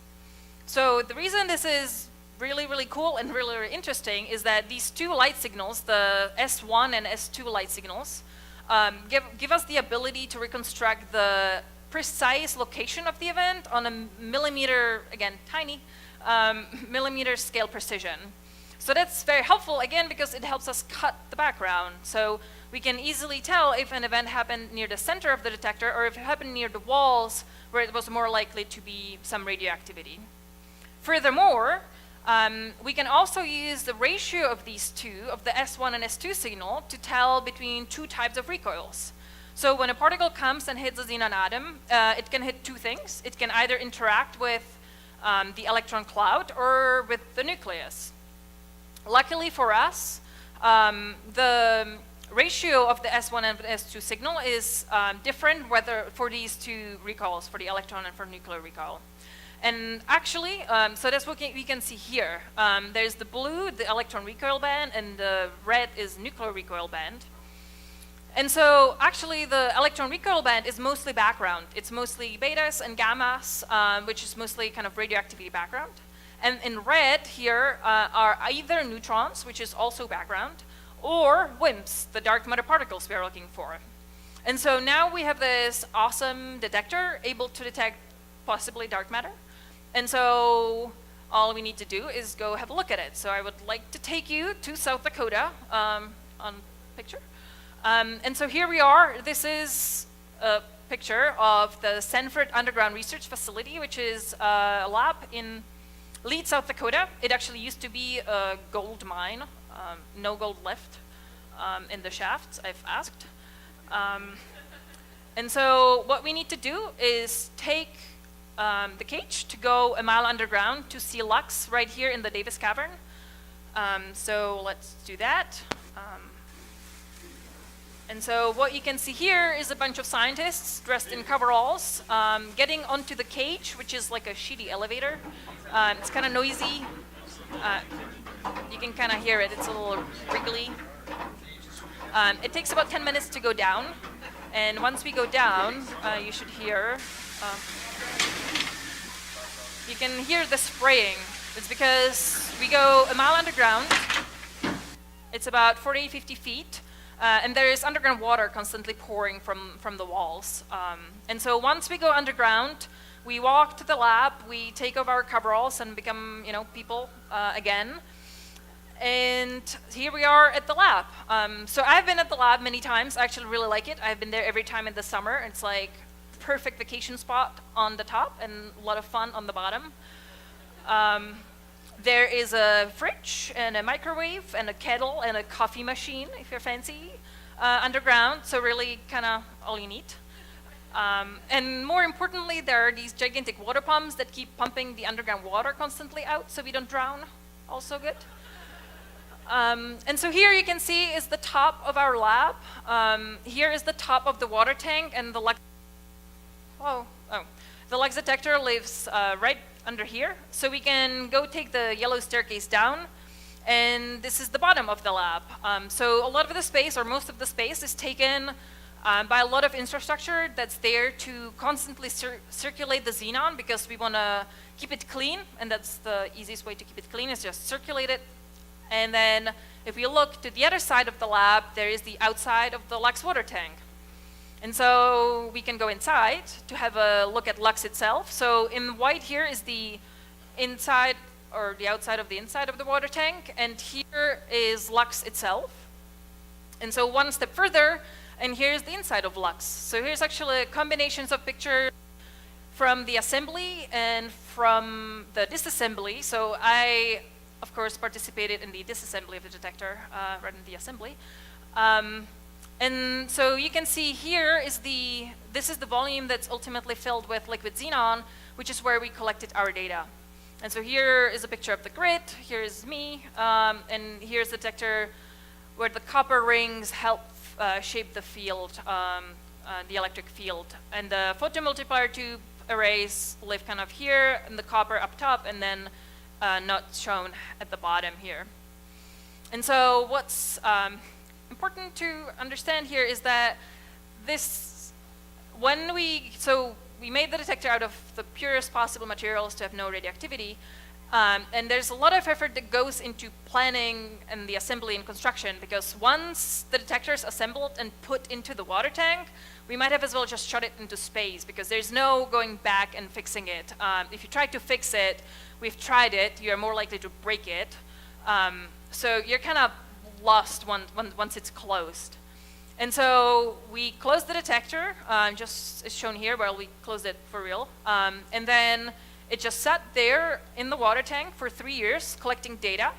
So the reason this is really cool and really interesting is that these 2 light signals, the S1 and S2 light signals, give us the ability to reconstruct the precise location of the event on a millimeter, again, tiny, millimeter scale precision. So that's very helpful, again, because it helps us cut the background. So we can easily tell if an event happened near the center of the detector or if it happened near the walls where it was more likely to be some radioactivity. Furthermore, we can also use the ratio of these 2, of the S1 and S2 signal, to tell between 2 types of recoils. So when a particle comes and hits a xenon atom, it can hit 2 things. It can either interact with the electron cloud or with the nucleus. Luckily for us, the ratio of the S1 and S2 signal is different whether for these 2 recoils, for the electron and for nuclear recoil. And actually, so that's what we can see here. There's the blue, the electron recoil band, and the red is nuclear recoil band. And so actually the electron recoil band is mostly background. It's mostly betas and gammas, which is mostly kind of radioactivity background. And in red here are either neutrons, which is also background, or WIMPs, the dark matter particles we are looking for. And so now we have this awesome detector able to detect possibly dark matter. And so all we need to do is go have a look at it. So I would like to take you to South Dakota on picture. And so here we are. This is a picture of the Sanford Underground Research Facility, which is a lab in Lead, South Dakota. It actually used to be a gold mine. No gold left in the shafts, I've asked. And so what we need to do is take the cage to go a mile underground to see Lux right here in the Davis Cavern. So let's do that. And so what you can see here is a bunch of scientists dressed in coveralls getting onto the cage, which is like a shitty elevator. It's kind of noisy. You can kind of hear it. It's a little wriggly. It takes about 10 minutes to go down. And once we go down, you should hear, you can hear the spraying. It's because we go a mile underground. It's about 40, 50 feet. And there is underground water constantly pouring from the walls. And so once we go underground, we walk to the lab, we take off our coveralls and become, people again. And here we are at the lab. So I've been at the lab many times. I actually really like it. I've been there every time in the summer. It's like perfect vacation spot on the top and a lot of fun on the bottom. There is a fridge and a microwave and a kettle and a coffee machine, if you're fancy, underground. So really kind of all you need. And more importantly, there are these gigantic water pumps that keep pumping the underground water constantly out so we don't drown. Also good. And so here you can see is the top of our lab. Here is the top of the water tank, and the Lux detector lives right under here. So we can go take the yellow staircase down, and this is the bottom of the lab. So a lot of the space, or most of the space, is taken by a lot of infrastructure that's there to constantly circulate the xenon, because we want to keep it clean, and that's the easiest way to keep it clean, is just circulate it. And then if we look to the other side of the lab, there is the outside of the Lux water tank. And so we can go inside to have a look at Lux itself. So in white here is the inside, or the outside of the inside of the water tank, and here is Lux itself. And so one step further, and here's the inside of Lux. So here's actually combinations of pictures from the assembly and from the disassembly. So I, of course, participated in the disassembly of the detector rather than the assembly. And so you can see here is this is the volume that's ultimately filled with liquid xenon, which is where we collected our data. And so here is a picture of the grid, here is me, and here's the detector where the copper rings help shape the field, the electric field. And the photomultiplier tube arrays live kind of here, and the copper up top, and then not shown at the bottom here. And so what's important to understand here is that we made the detector out of the purest possible materials to have no radioactivity, and there's a lot of effort that goes into planning and the assembly and construction, because once the detector is assembled and put into the water tank, we might have as well just shot it into space, because there's no going back and fixing it. If you try to fix it, we've tried it, you're more likely to break it. So you're kind of lost once it's closed. And so we closed the detector, just as shown here, well, we closed it for real. And then it just sat there in the water tank for 3 years collecting data.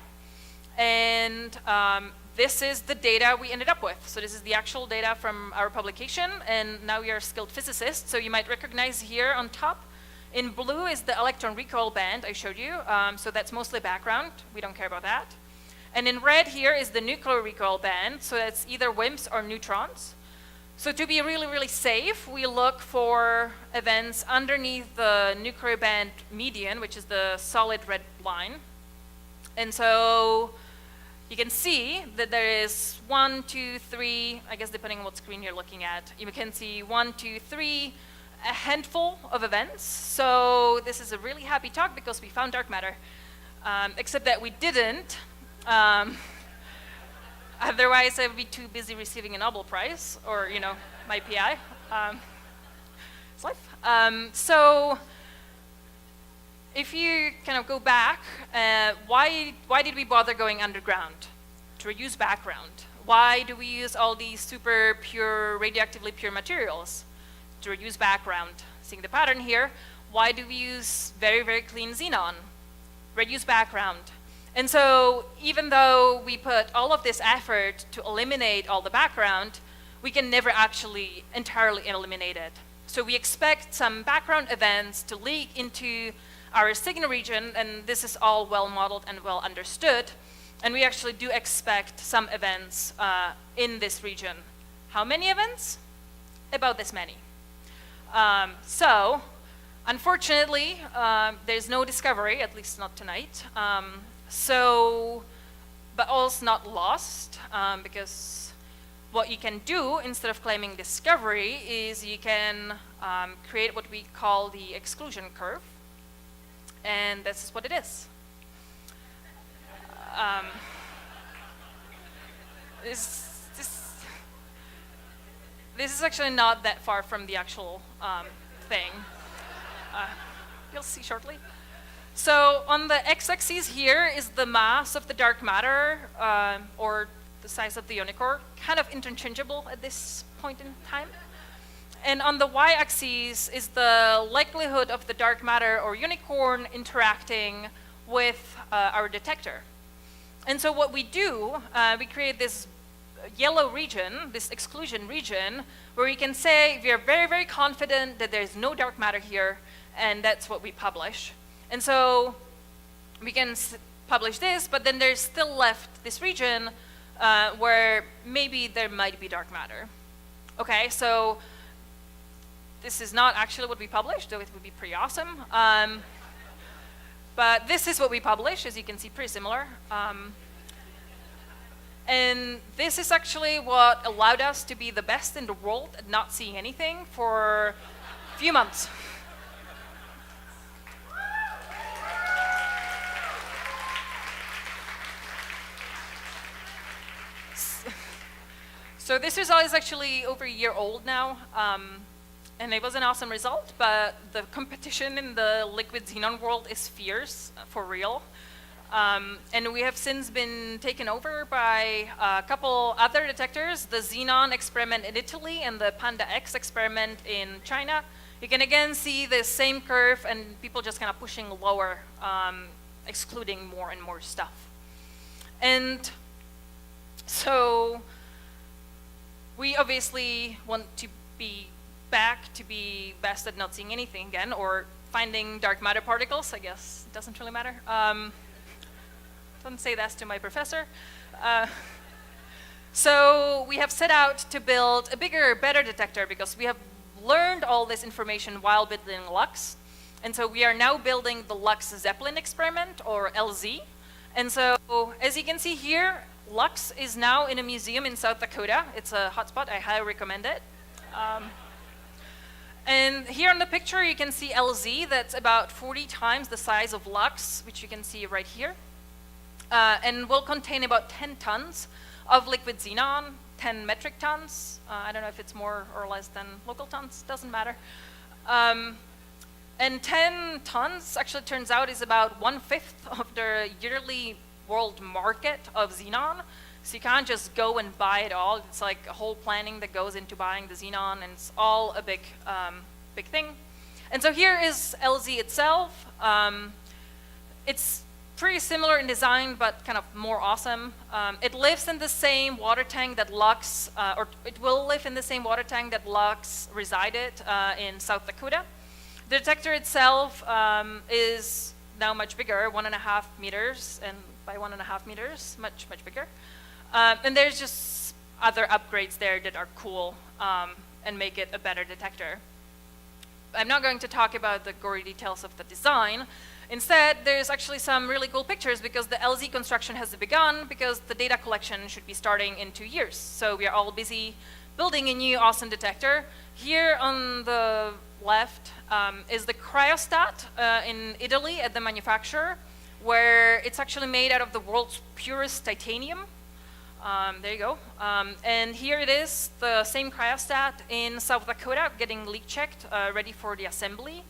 And this is the data we ended up with. So this is the actual data from our publication, and now we are skilled physicists. So you might recognize here on top, in blue is the electron recoil band I showed you. So that's mostly background. We don't care about that. And in red here is the nuclear recoil band. So that's either WIMPs or neutrons. So to be really, really safe, we look for events underneath the nuclear band median, which is the solid red line. And so you can see that there is 1, 2, 3, I guess depending on what screen you're looking at, you can see 1, 2, 3, a handful of events. So this is a really happy talk because we found dark matter, except that we didn't. Otherwise, I would be too busy receiving a Nobel Prize or, my PI. It's life. So if you kind of go back, why did we bother going underground? To reduce background. Why do we use all these super pure, radioactively pure materials? To reduce background. Seeing the pattern here, why do we use very, very clean xenon? Reduce background. And so even though we put all of this effort to eliminate all the background, we can never actually entirely eliminate it. So we expect some background events to leak into our signal region, and this is all well modeled and well understood. And we actually do expect some events in this region. How many events? About this many. So unfortunately, there's no discovery, at least not tonight. But all's not lost, because what you can do instead of claiming discovery is you can create what we call the exclusion curve, and this is what it is. This is actually not that far from the actual thing. You'll see shortly. So on the x-axis here is the mass of the dark matter, or the size of the unicorn, kind of interchangeable at this point in time. And on the y-axis is the likelihood of the dark matter or unicorn interacting with our detector. And so what we do, we create this yellow region, this exclusion region, where we can say we are very, very confident that there's no dark matter here, and that's what we publish. And so we can publish this, but then there's still left this region where maybe there might be dark matter. Okay, so this is not actually what we published, though it would be pretty awesome. But this is what we publish, as you can see, pretty similar. And this is actually what allowed us to be the best in the world at not seeing anything for a few months. So this result is actually over a year old now, and it was an awesome result, but the competition in the liquid xenon world is fierce, for real. And we have since been taken over by a couple other detectors, the Xenon experiment in Italy and the Panda X experiment in China. You can again see the same curve and people just kind of pushing lower, excluding more and more stuff. And so we obviously want to be back to be best at not seeing anything again, or finding dark matter particles. I guess it doesn't really matter. Don't say that to my professor. So we have set out to build a bigger, better detector because we have learned all this information while building LUX. And so we are now building the LUX Zeppelin experiment, or LZ. And so as you can see here, LUX is now in a museum in South Dakota. It's a hotspot. I highly recommend it. And here on the picture, you can see LZ. That's about 40 times the size of LUX, which you can see right here. And will contain about 10 tons of liquid xenon, 10 metric tons. I don't know if it's more or less than local tons, doesn't matter. And 10 tons actually turns out is about 1/5 of the yearly world market of xenon. So you can't just go and buy it all. It's like a whole planning that goes into buying the xenon, and it's all a big, big thing. And so here is LZ itself. It's pretty similar in design, but kind of more awesome. It lives in the same water tank that LUX, or it will live in the same water tank that LUX resided in South Dakota. The detector itself is now much bigger, 1.5 meters, and by 1.5 meters, much, much bigger. And there's just other upgrades there that are cool and make it a better detector. I'm not going to talk about the gory details of the design. Instead, there's actually some really cool pictures because the LZ construction has begun because the data collection should be starting in 2 years. So we are all busy building a new awesome detector. Here on the left is the cryostat in Italy at the manufacturer, where it's actually made out of the world's purest titanium. There you go. And here it is, the same cryostat in South Dakota, getting leak checked, ready for the assembly.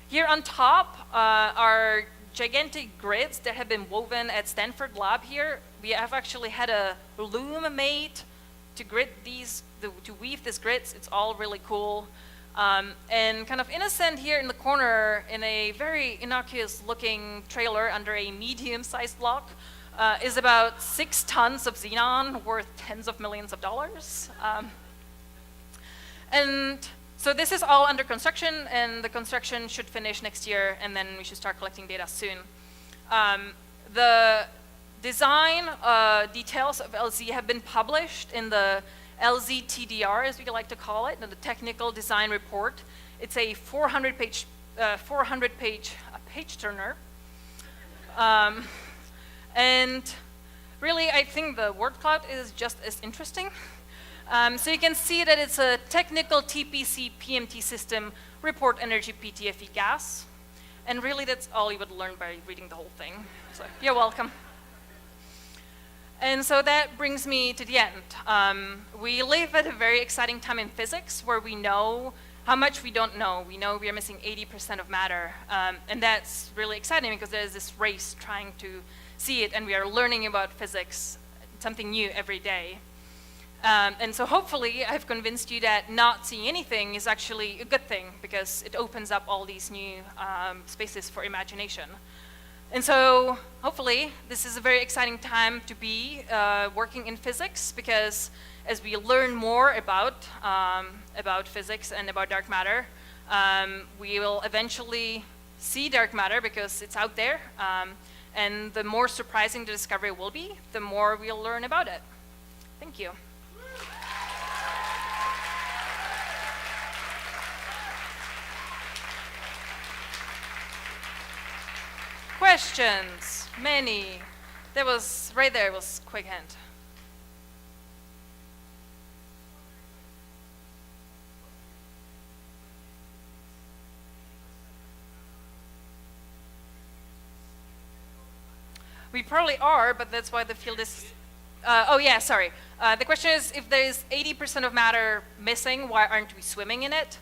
Here on top are gigantic grids that have been woven at Stanford lab here. We have actually had a loom made to grid these, to weave these grids. It's all really cool. And kind of innocent here in the corner, in a very innocuous looking trailer under a medium-sized block, is about 6 tons of xenon worth tens of millions of dollars. And so this is all under construction, and the construction should finish next year, and then we should start collecting data soon. The design details of LZ have been published in the LZTDR, as we like to call it, the technical design report. It's a 400-page page turner. And really, I think the word cloud is just as interesting. So you can see that it's a technical TPC PMT system, report energy PTFE gas. And really, that's all you would learn by reading the whole thing. So you're welcome. And so that brings me to the end. We live at a very exciting time in physics where we know how much we don't know. We know we are missing 80% of matter. And that's really exciting because there's this race trying to see it, and we are learning about physics, something new every day. And so hopefully I've convinced you that not seeing anything is actually a good thing because it opens up all these new spaces for imagination. And so hopefully this is a very exciting time to be working in physics because as we learn more about physics and about dark matter, we will eventually see dark matter because it's out there. And the more surprising the discovery will be, the more we'll learn about it. Thank you. Questions? Many. There was, right there was quick hint. We probably are, but that's why the field is. Oh yeah, sorry. The question is, if there's 80% of matter missing, why aren't we swimming in it?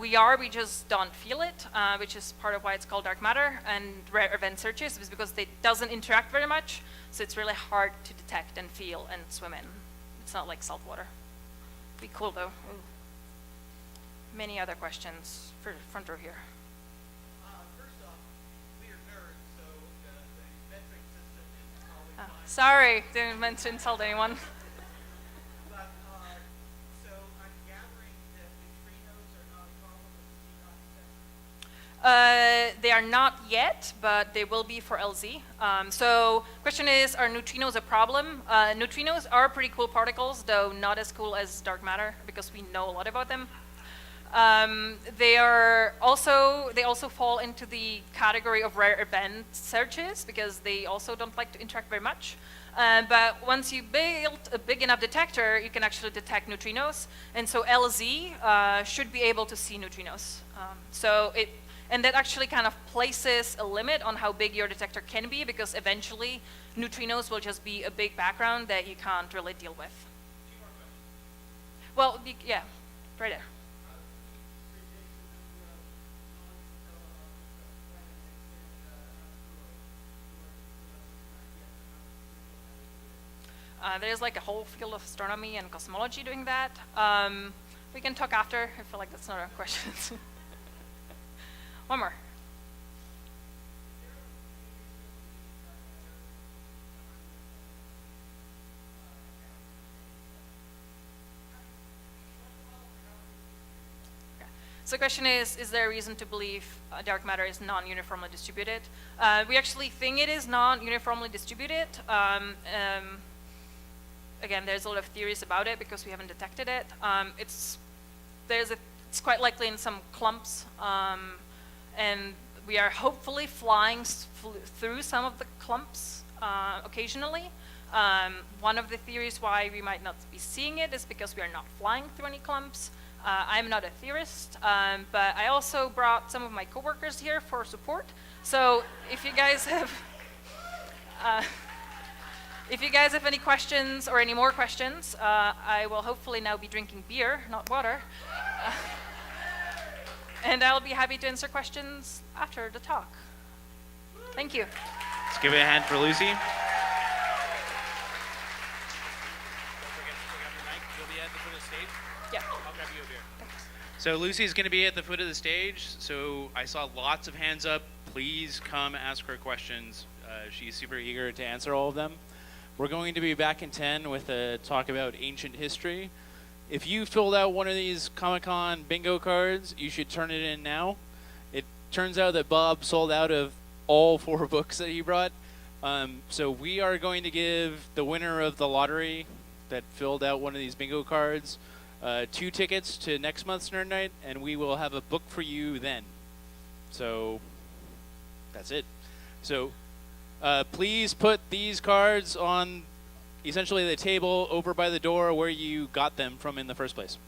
We are, we just don't feel it, which is part of why it's called dark matter. And rare event searches is because it doesn't interact very much, so it's really hard to detect and feel and swim in. It's not like salt water. Be cool though. Ooh. Many other questions for front row here. First off, we are nerds, so the metric system is probably Oh, fine. sorry, didn't mean to insult anyone. But, so I'm gathering that neutrinos are not a problem with the CDOT detector. They are not yet, but they will be for LZ. So question is, are neutrinos a problem? Neutrinos are pretty cool particles, though not as cool as dark matter, because we know a lot about them. They also fall into the category of rare event searches, because they also don't like to interact very much. But once you build a big enough detector, you can actually detect neutrinos, and so LZ should be able to see neutrinos. And that actually kind of places a limit on how big your detector can be, because eventually neutrinos will just be a big background that you can't really deal with. Well, yeah, right there. There's like a whole field of astronomy and cosmology doing that. We can talk after. I feel like that's not a question. One more. Okay. So the question is there a reason to believe dark matter is non-uniformly distributed? We actually think it is non-uniformly distributed. Again, there's a lot of theories about it because we haven't detected it. It's quite likely in some clumps, and we are hopefully flying through some of the clumps occasionally. One of the theories why we might not be seeing it is because we are not flying through any clumps. I'm not a theorist, but I also brought some of my coworkers here for support. So if you guys have any questions or any more questions, I will hopefully now be drinking beer, not water. And I'll be happy to answer questions after the talk. Thank you. Let's give it a hand for Lucy. Don't forget to pick up your mic. You'll be at the foot of the stage. Yeah. I'll grab you a beer. Thanks. So Lucy's going to be at the foot of the stage. So I saw lots of hands up. Please come ask her questions. She's super eager to answer all of them. We're going to be back in 10 with a talk about ancient history. If you filled out one of these Comic-Con bingo cards, you should turn it in now. It turns out that Bob sold out of all 4 books that he brought. So we are going to give the winner of the lottery that filled out one of these bingo cards 2 tickets to next month's Nerd Night, and we will have a book for you then. So that's it. So please put these cards on essentially the table over by the door where you got them from in the first place.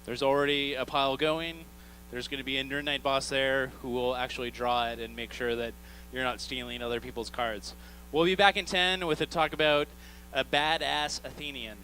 There's already a pile going. There's going to be a Nerd Night boss there who will actually draw it and make sure that you're not stealing other people's cards. We'll be back in 10 with a talk about a badass Athenian.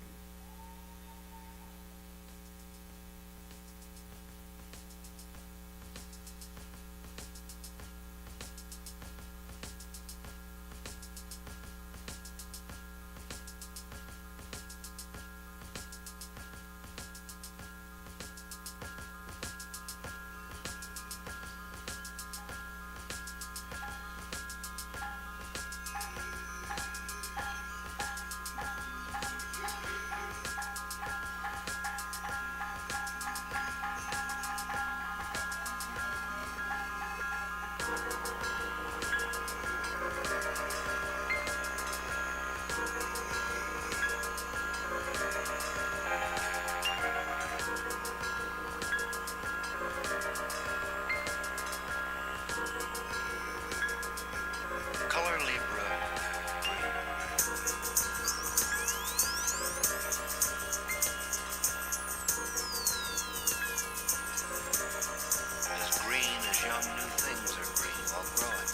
some new things are green while growing.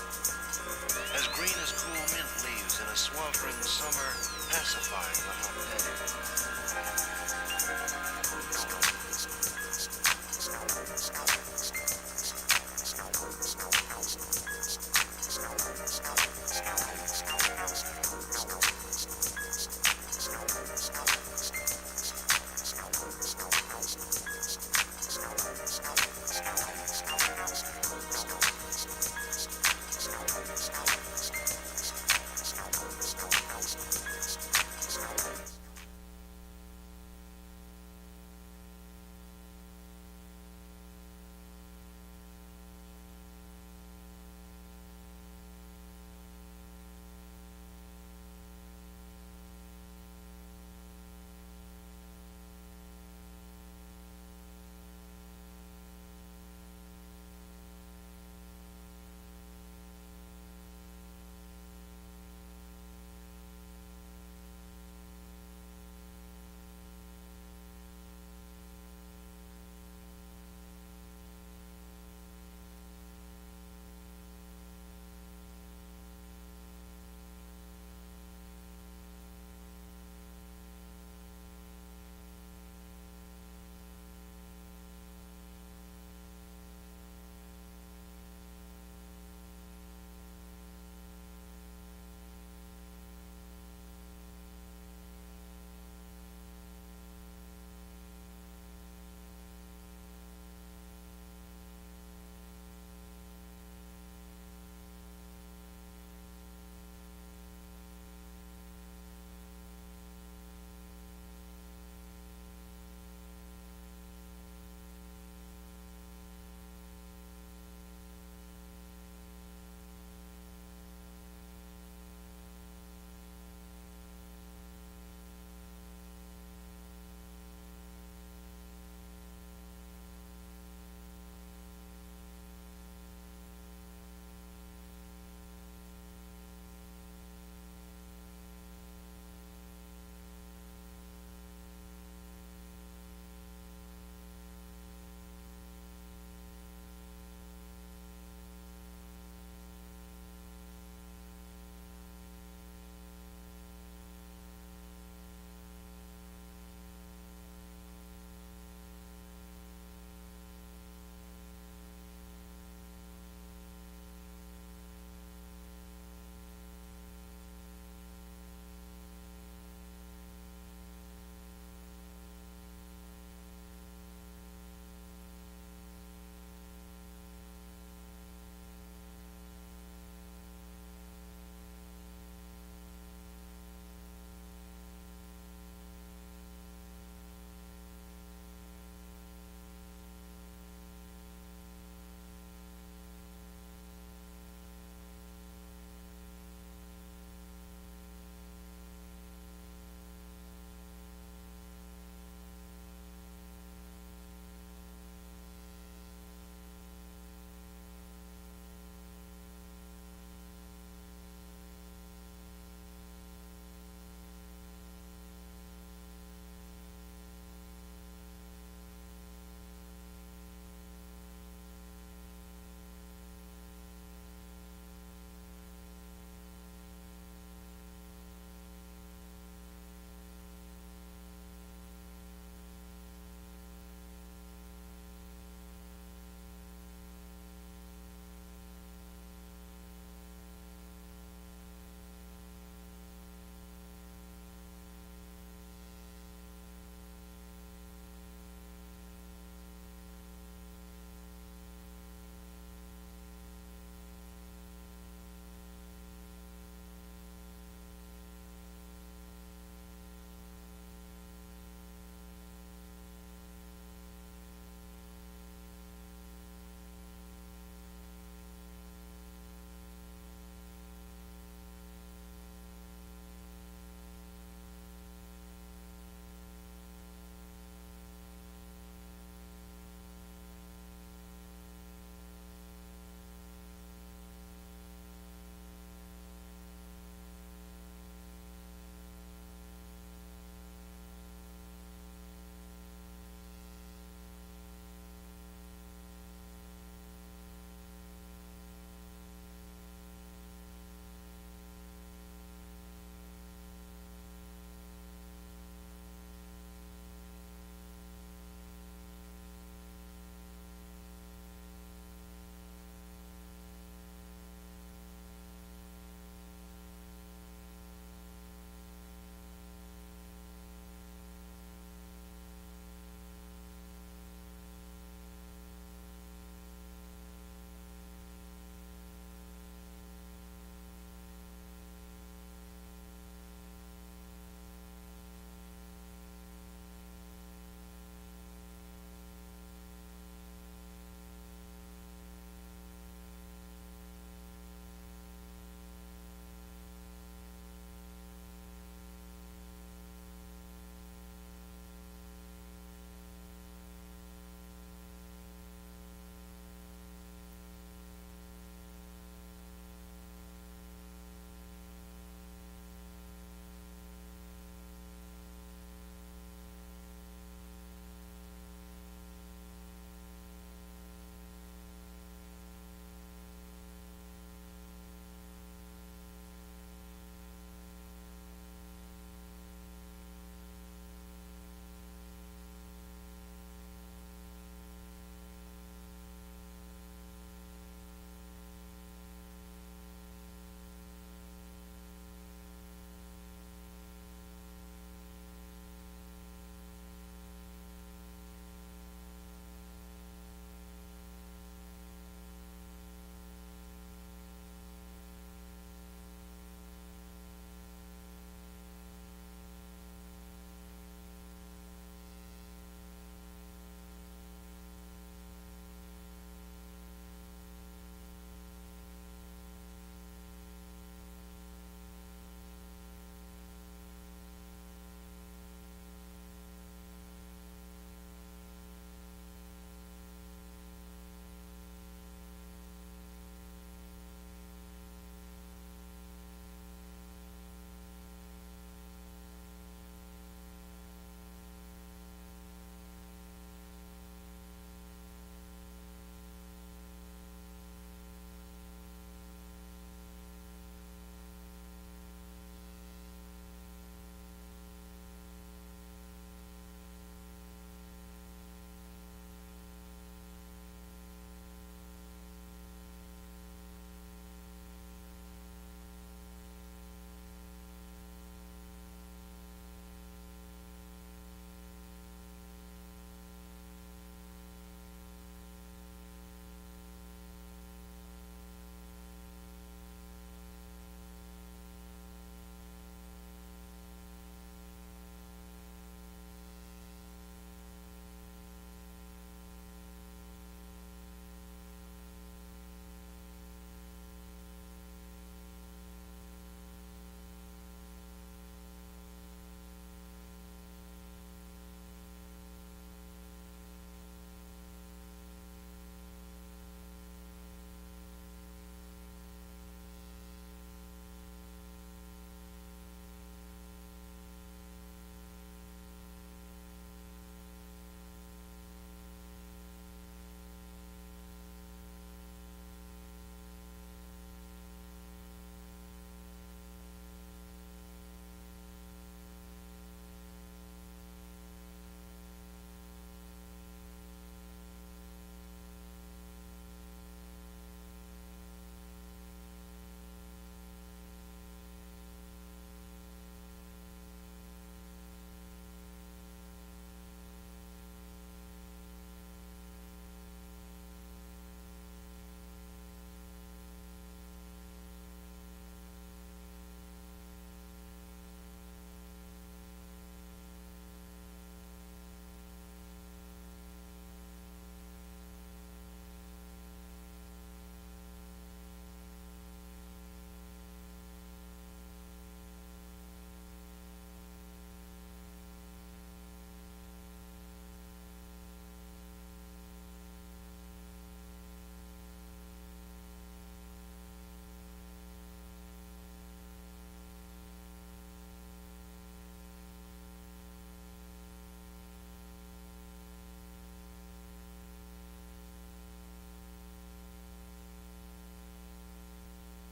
As green as cool mint leaves in a sweltering summer, pacifying the hot day.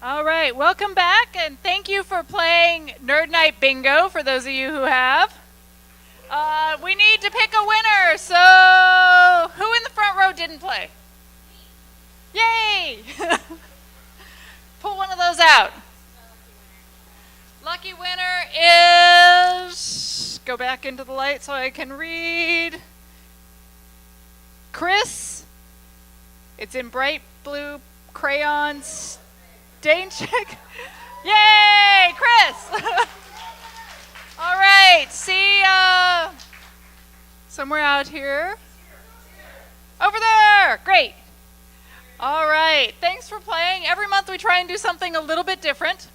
All right, welcome back, and thank you for playing Nerd Night Bingo, for those of you who have. We need to pick a winner, so who in the front row didn't play? Yay! Pull one of those out. Lucky winner is, go back into the light so I can read, Chris. It's in bright blue crayons. Dane check. Yay, Chris! All right, see somewhere out here. Over there, great. All right, thanks for playing. Every month we try and do something a little bit different.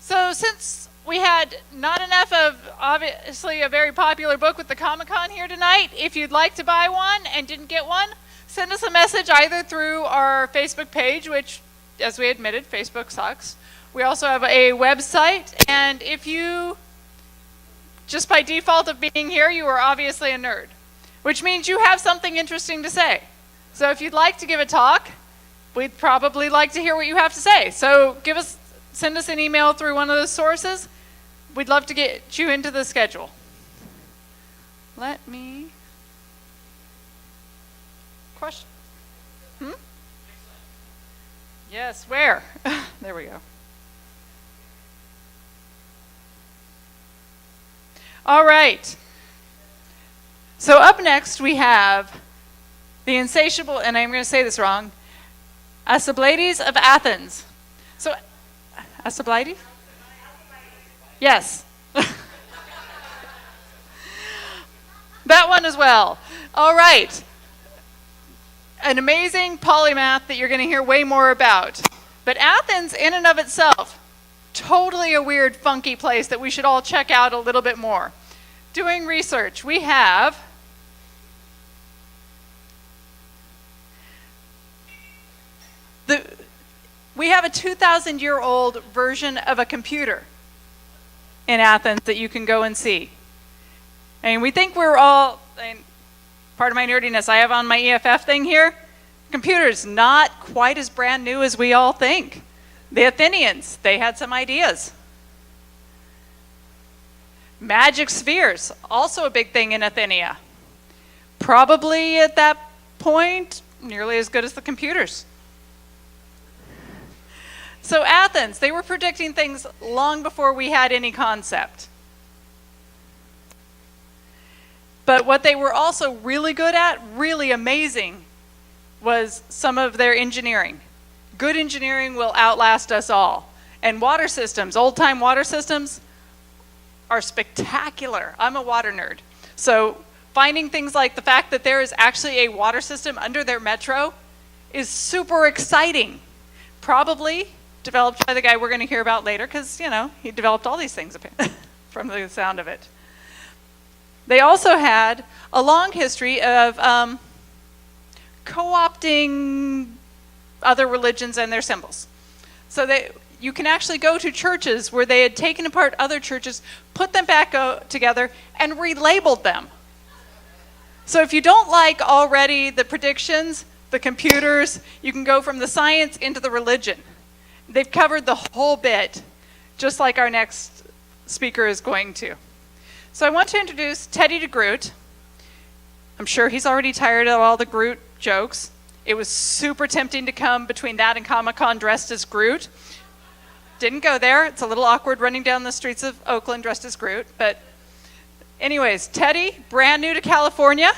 So since we had not enough of obviously a very popular book with the Comic-Con here tonight, if you'd like to buy one and didn't get one, send us a message either through our Facebook page, which, as we admitted, Facebook sucks. We also have a website, and if you, just by default of being here, you are obviously a nerd, which means you have something interesting to say. So if you'd like to give a talk, we'd probably like to hear what you have to say. So send us an email through one of those sources. We'd love to get you into the schedule. Let me... Question? Yes, where? There we go. All right. So up next we have the Insatiable, and I'm going to say this wrong, Alcibiades of Athens. So, Alcibiades? Yes. That one as well. All right. An amazing polymath that you're going to hear way more about. But Athens, in and of itself, totally a weird, funky place that we should all check out a little bit more. Doing research, we have a 2,000-year-old version of a computer in Athens that you can go and see. And we think we're all, and part of my nerdiness, I have on my EFF thing here, computers not quite as brand new as we all think. The Athenians, they had some ideas. Magic spheres, also a big thing in Athenia. Probably at that point, nearly as good as the computers. So Athens, they were predicting things long before we had any concept. But what they were also really good at, really amazing, was some of their engineering. Good engineering will outlast us all. And water systems, old-time water systems, are spectacular. I'm a water nerd. So finding things like the fact that there is actually a water system under their metro is super exciting. Probably developed by the guy we're going to hear about later, because, you know, he developed all these things from the sound of it. They also had a long history of co-opting other religions and their symbols. So you can actually go to churches where they had taken apart other churches, put them back together, and relabeled them. So if you don't like already the predictions, the computers, you can go from the science into the religion. They've covered the whole bit, just like our next speaker is going to. So I want to introduce Teddy DeGroot. I'm sure he's already tired of all the Groot jokes. It was super tempting to come between that and Comic-Con dressed as Groot. Didn't go there. It's a little awkward running down the streets of Oakland dressed as Groot. But anyways, Teddy, brand new to California.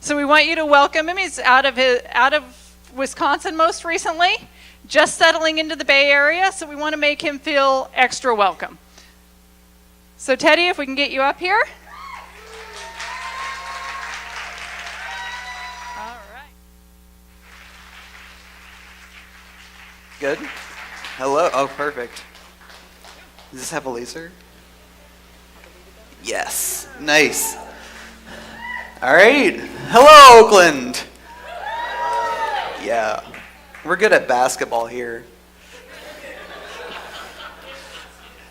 So we want you to welcome him. He's out of Wisconsin most recently, just settling into the Bay Area. So we want to make him feel extra welcome. So Teddy, if we can get you up here. All right. Good. Hello. Oh, perfect. Does this have a laser? Yes. Nice. All right. Hello, Oakland. Yeah. We're good at basketball here.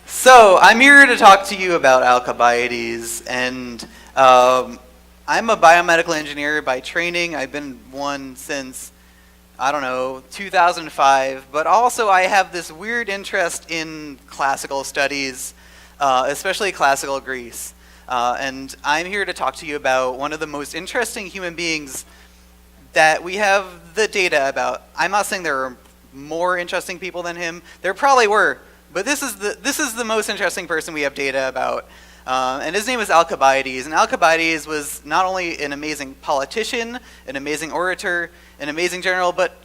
So I'm here to talk to you about Alcibiades, and I'm a biomedical engineer by training. I've been one since I don't know, 2005, but also I have this weird interest in classical studies, especially classical Greece. And I'm here to talk to you about one of the most interesting human beings that we have the data about. I'm not saying there are more interesting people than him. There probably were, but this is the most interesting person we have data about. And his name is Alcibiades. And Alcibiades was not only an amazing politician, an amazing orator, an amazing general, but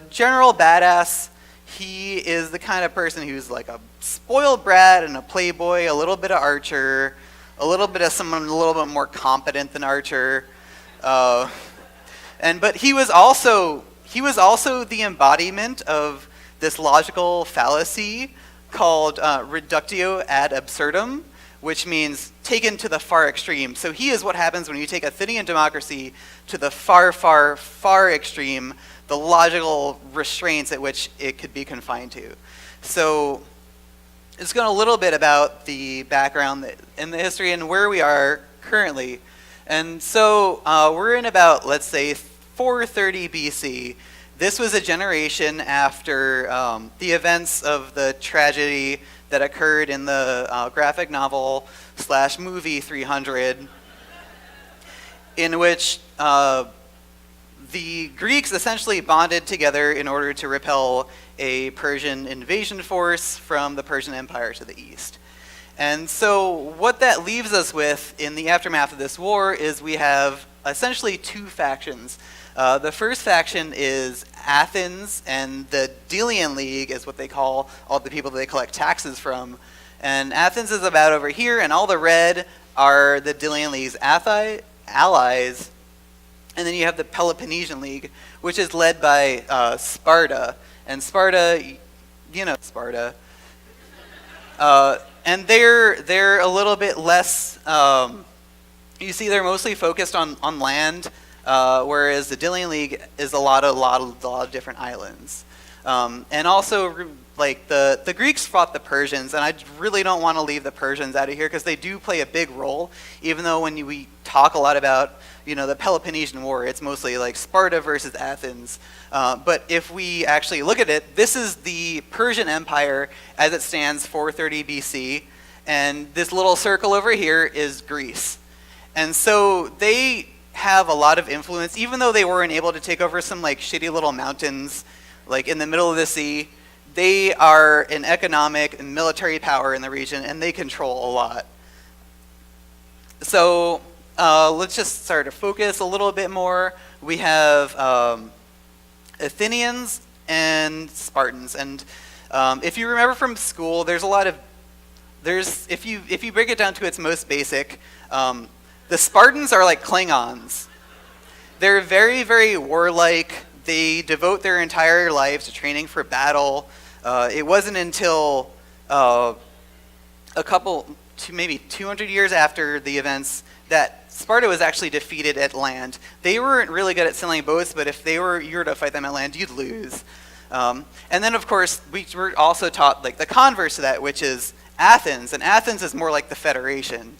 general badass. He is the kind of person who's like a spoiled brat and a playboy, a little bit of Archer, a little bit of someone a little bit more competent than Archer. But he was also the embodiment of this logical fallacy called reductio ad absurdum, which means taken to the far extreme. So he is what happens when you take Athenian democracy to the far, far, far extreme, the logical restraints at which it could be confined to. So it's going a little bit about the background and the history and where we are currently. And so we're in about, let's say, 430 BC. This was a generation after the events of the tragedy that occurred in the graphic novel / movie 300, in which the Greeks essentially bonded together in order to repel a Persian invasion force from the Persian Empire to the east. And so what that leaves us with in the aftermath of this war is we have essentially two factions. The first faction is Athens, and the Delian League is what they call all the people that they collect taxes from. And Athens is about over here, and all the red are the Delian League's allies. And then you have the Peloponnesian League, which is led by Sparta. And Sparta, you know Sparta. And they're a little bit less, you see they're mostly focused on land, whereas the Delian League is a lot of different islands. And also, like, the Greeks fought the Persians, and I really don't want to leave the Persians out of here because they do play a big role, even though when we talk a lot about, the Peloponnesian War, it's mostly like Sparta versus Athens. But if we actually look at it, this is the Persian Empire as it stands 430 BC, and this little circle over here is Greece. And so they have a lot of influence, even though they weren't able to take over some like shitty little mountains like in the middle of the sea. They are an economic and military power in the region, and they control a lot. So let's just start to focus a little bit more. We have Athenians and Spartans, and if you remember from school, if you break it down to its most basic, the Spartans are like Klingons. They're very, very warlike. They devote their entire lives to training for battle. It wasn't until maybe 200 years after the events that Sparta was actually defeated at land. They weren't really good at sailing boats, but if you were to fight them at land, you'd lose. And then, of course, we were also taught like the converse to that, which is Athens. And Athens is more like the Federation.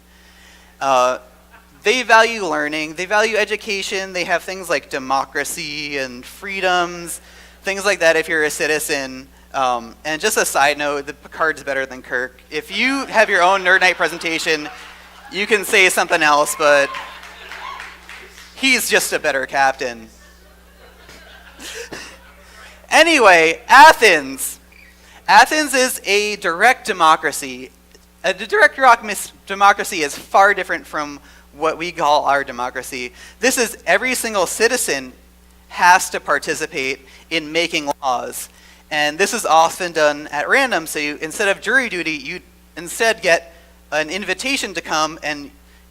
They value learning, they value education, they have things like democracy and freedoms, things like that if you're a citizen. And just a side note, the Picard's better than Kirk. If you have your own Nerd Night presentation, you can say something else, but he's just a better captain. Anyway, Athens. Athens is a direct democracy. A direct democracy is far different from what we call our democracy. This is every single citizen has to participate in making laws. And this is often done at random, so instead of jury duty, you instead get an invitation to come, and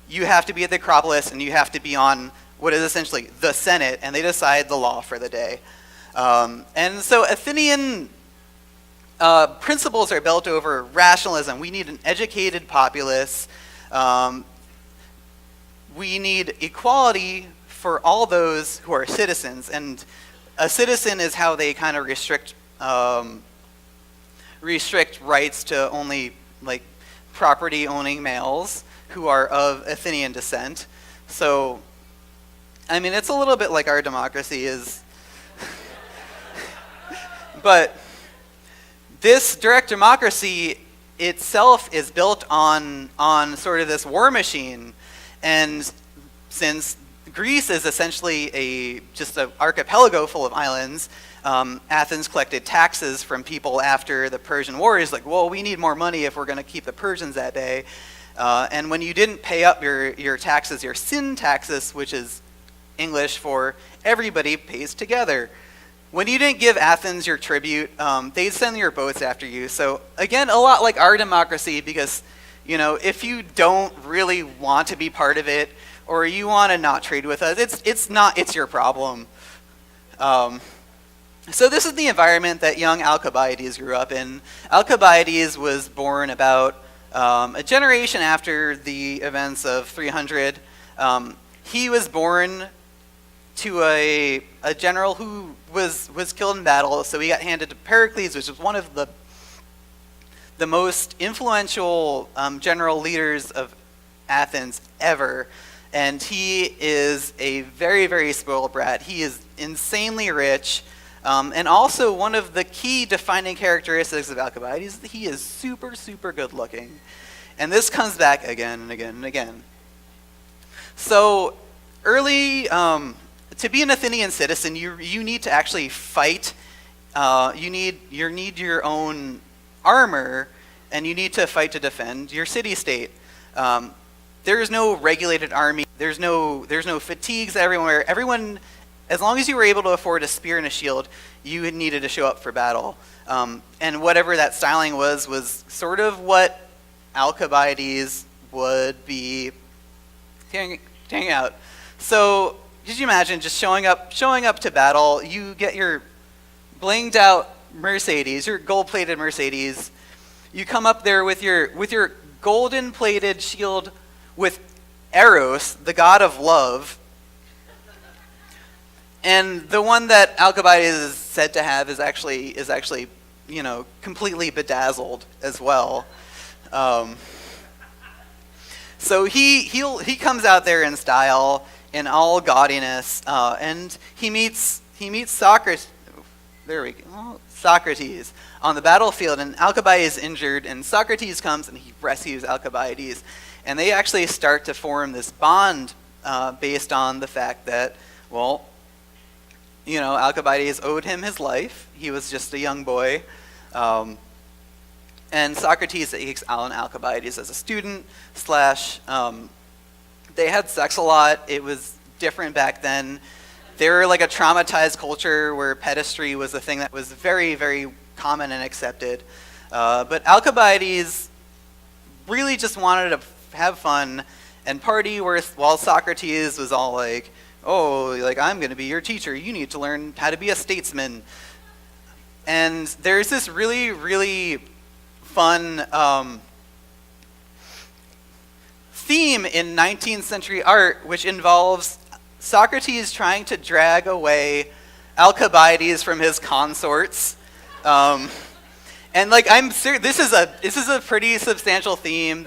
you have to be at the Acropolis, and you have to be on what is essentially the Senate, and they decide the law for the day. And so Athenian principles are built over rationalism. We need an educated populace. We need equality for all those who are citizens, and a citizen is how they kind of restrict rights to only like property owning males who are of Athenian descent. So, I mean, it's a little bit like our democracy is. But this direct democracy itself is built on sort of this war machine, and since Greece is essentially just an archipelago full of islands, Athens collected taxes from people after the Persian Wars. Like, well, we need more money if we're going to keep the Persians at bay. And when you didn't pay up your taxes, your sin taxes, which is English for everybody pays together. When you didn't give Athens your tribute, they'd send your boats after you. So again, a lot like our democracy, because if you don't really want to be part of it, or you want to not trade with us, it's your problem. So this is the environment that young Alcibiades grew up in. Alcibiades was born about a generation after the events of 300. He was born to a general who was killed in battle, so he got handed to Pericles, which was one of the most influential general leaders of Athens ever. And he is a very, very spoiled brat. He is insanely rich. And also one of the key defining characteristics of Alcibiades is that he is super, super good looking. And this comes back again and again and again. So early, to be an Athenian citizen, you need to actually fight. You need your own armor, and you need to fight to defend your city-state. There is no regulated army. There's no fatigues everywhere. Everyone, as long as you were able to afford a spear and a shield, you needed to show up for battle. And whatever that styling was sort of what Alcibiades would be carrying out. So could you imagine just showing up to battle? You get your blinged out Mercedes, your gold-plated Mercedes. You come up there with your golden-plated shield with Eros, the god of love. And the one that Alcibiades is said to have is actually completely bedazzled as well. So he comes out there in style, in all gaudiness, and he meets Socrates. There we go. Socrates on the battlefield, and Alcibiades is injured, and Socrates comes and he rescues Alcibiades, and they actually start to form this bond based on the fact that, well, Alcibiades owed him his life. He was just a young boy. And Socrates takes on Alcibiades as a student / they had sex a lot. It was different back then. They were like a traumatized culture where pedestry was a thing that was very, very common and accepted. But Alcibiades really just wanted to have fun and party, while Socrates was all like, oh, like, I'm going to be your teacher. You need to learn how to be a statesman. And there's this really, really fun theme in 19th century art, which involves Socrates trying to drag away Alcibiades from his consorts. And like, I'm serious, this is a pretty substantial theme.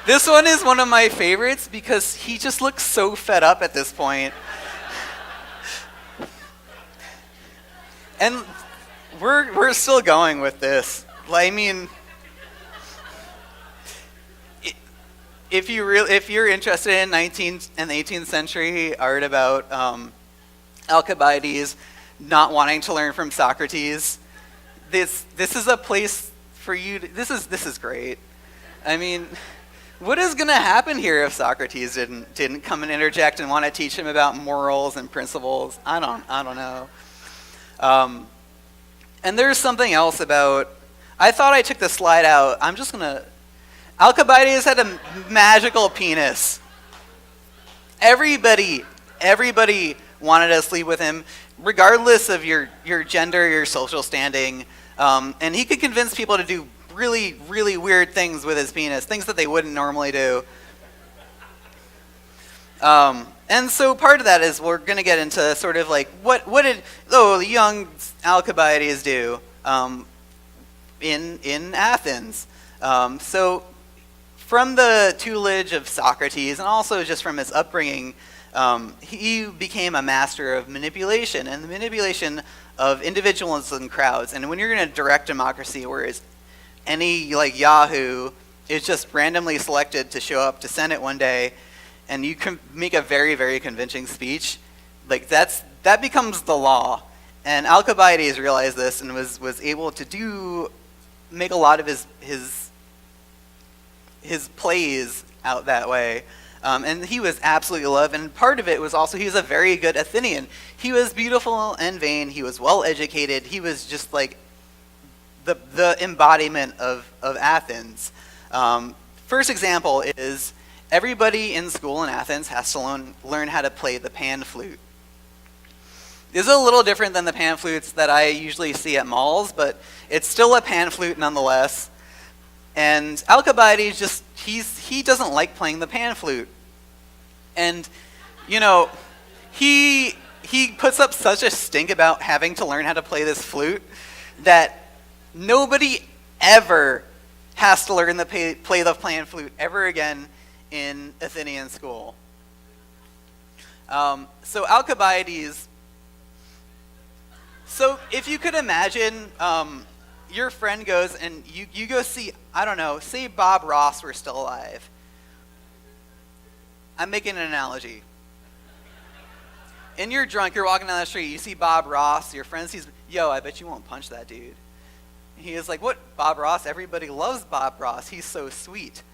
This one is one of my favorites because he just looks so fed up at this point. And we're still going with this. I mean, if you're interested in 19th and 18th century art about Alcibiades not wanting to learn from Socrates, this is a place for you. This is great. I mean, what is going to happen here if Socrates didn't come and interject and want to teach him about morals and principles? I don't know. And there's something else about. I thought I took the slide out. I'm just gonna. Alcibiades had a magical penis. Everybody wanted to sleep with him, regardless of your gender, your social standing. And he could convince people to do really, really weird things with his penis, things that they wouldn't normally do. And so part of that is we're going to get into sort of like, what did the young Alcibiades do in Athens? So from the tutelage of Socrates, and also just from his upbringing, he became a master of manipulation and the manipulation of individuals and crowds. And when you're in a direct democracy, whereas any like Yahoo is just randomly selected to show up to Senate one day, and you can make a very, very convincing speech, like that becomes the law. And Alcibiades realized this and was able to make a lot of his plays out that way. And he was absolutely loved, and part of it was also he was a very good Athenian. He was beautiful and vain, he was well educated, he was just like the embodiment of Athens. First example is everybody in school in Athens has to learn how to play the pan flute. This is a little different than the pan flutes that I usually see at malls, but it's still a pan flute nonetheless. And Alcibiades he doesn't like playing the pan flute. And, you know, he puts up such a stink about having to learn how to play this flute that nobody ever has to learn to play the pan flute ever again in Athenian school. So Alcibiades, so if you could imagine your friend goes and you go see, I don't know, say Bob Ross were still alive. I'm making an analogy. And you're drunk, you're walking down the street, you see Bob Ross, your friend sees, yo, I bet you won't punch that dude. He is like, what, Bob Ross? Everybody loves Bob Ross. He's so sweet.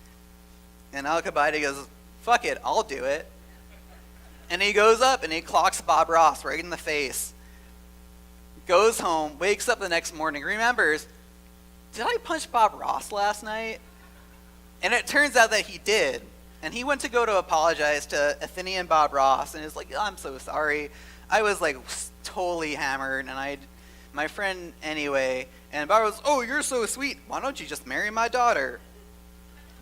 And Alcibiades goes, fuck it, I'll do it. And he goes up and he clocks Bob Ross right in the face. Goes home, wakes up the next morning, remembers, did I punch Bob Ross last night? And it turns out that he did. And he went to go to apologize to Athenian Bob Ross, and is like, oh, I'm so sorry. I was like totally hammered, and my friend anyway. And Bob was, oh, you're so sweet. Why don't you just marry my daughter?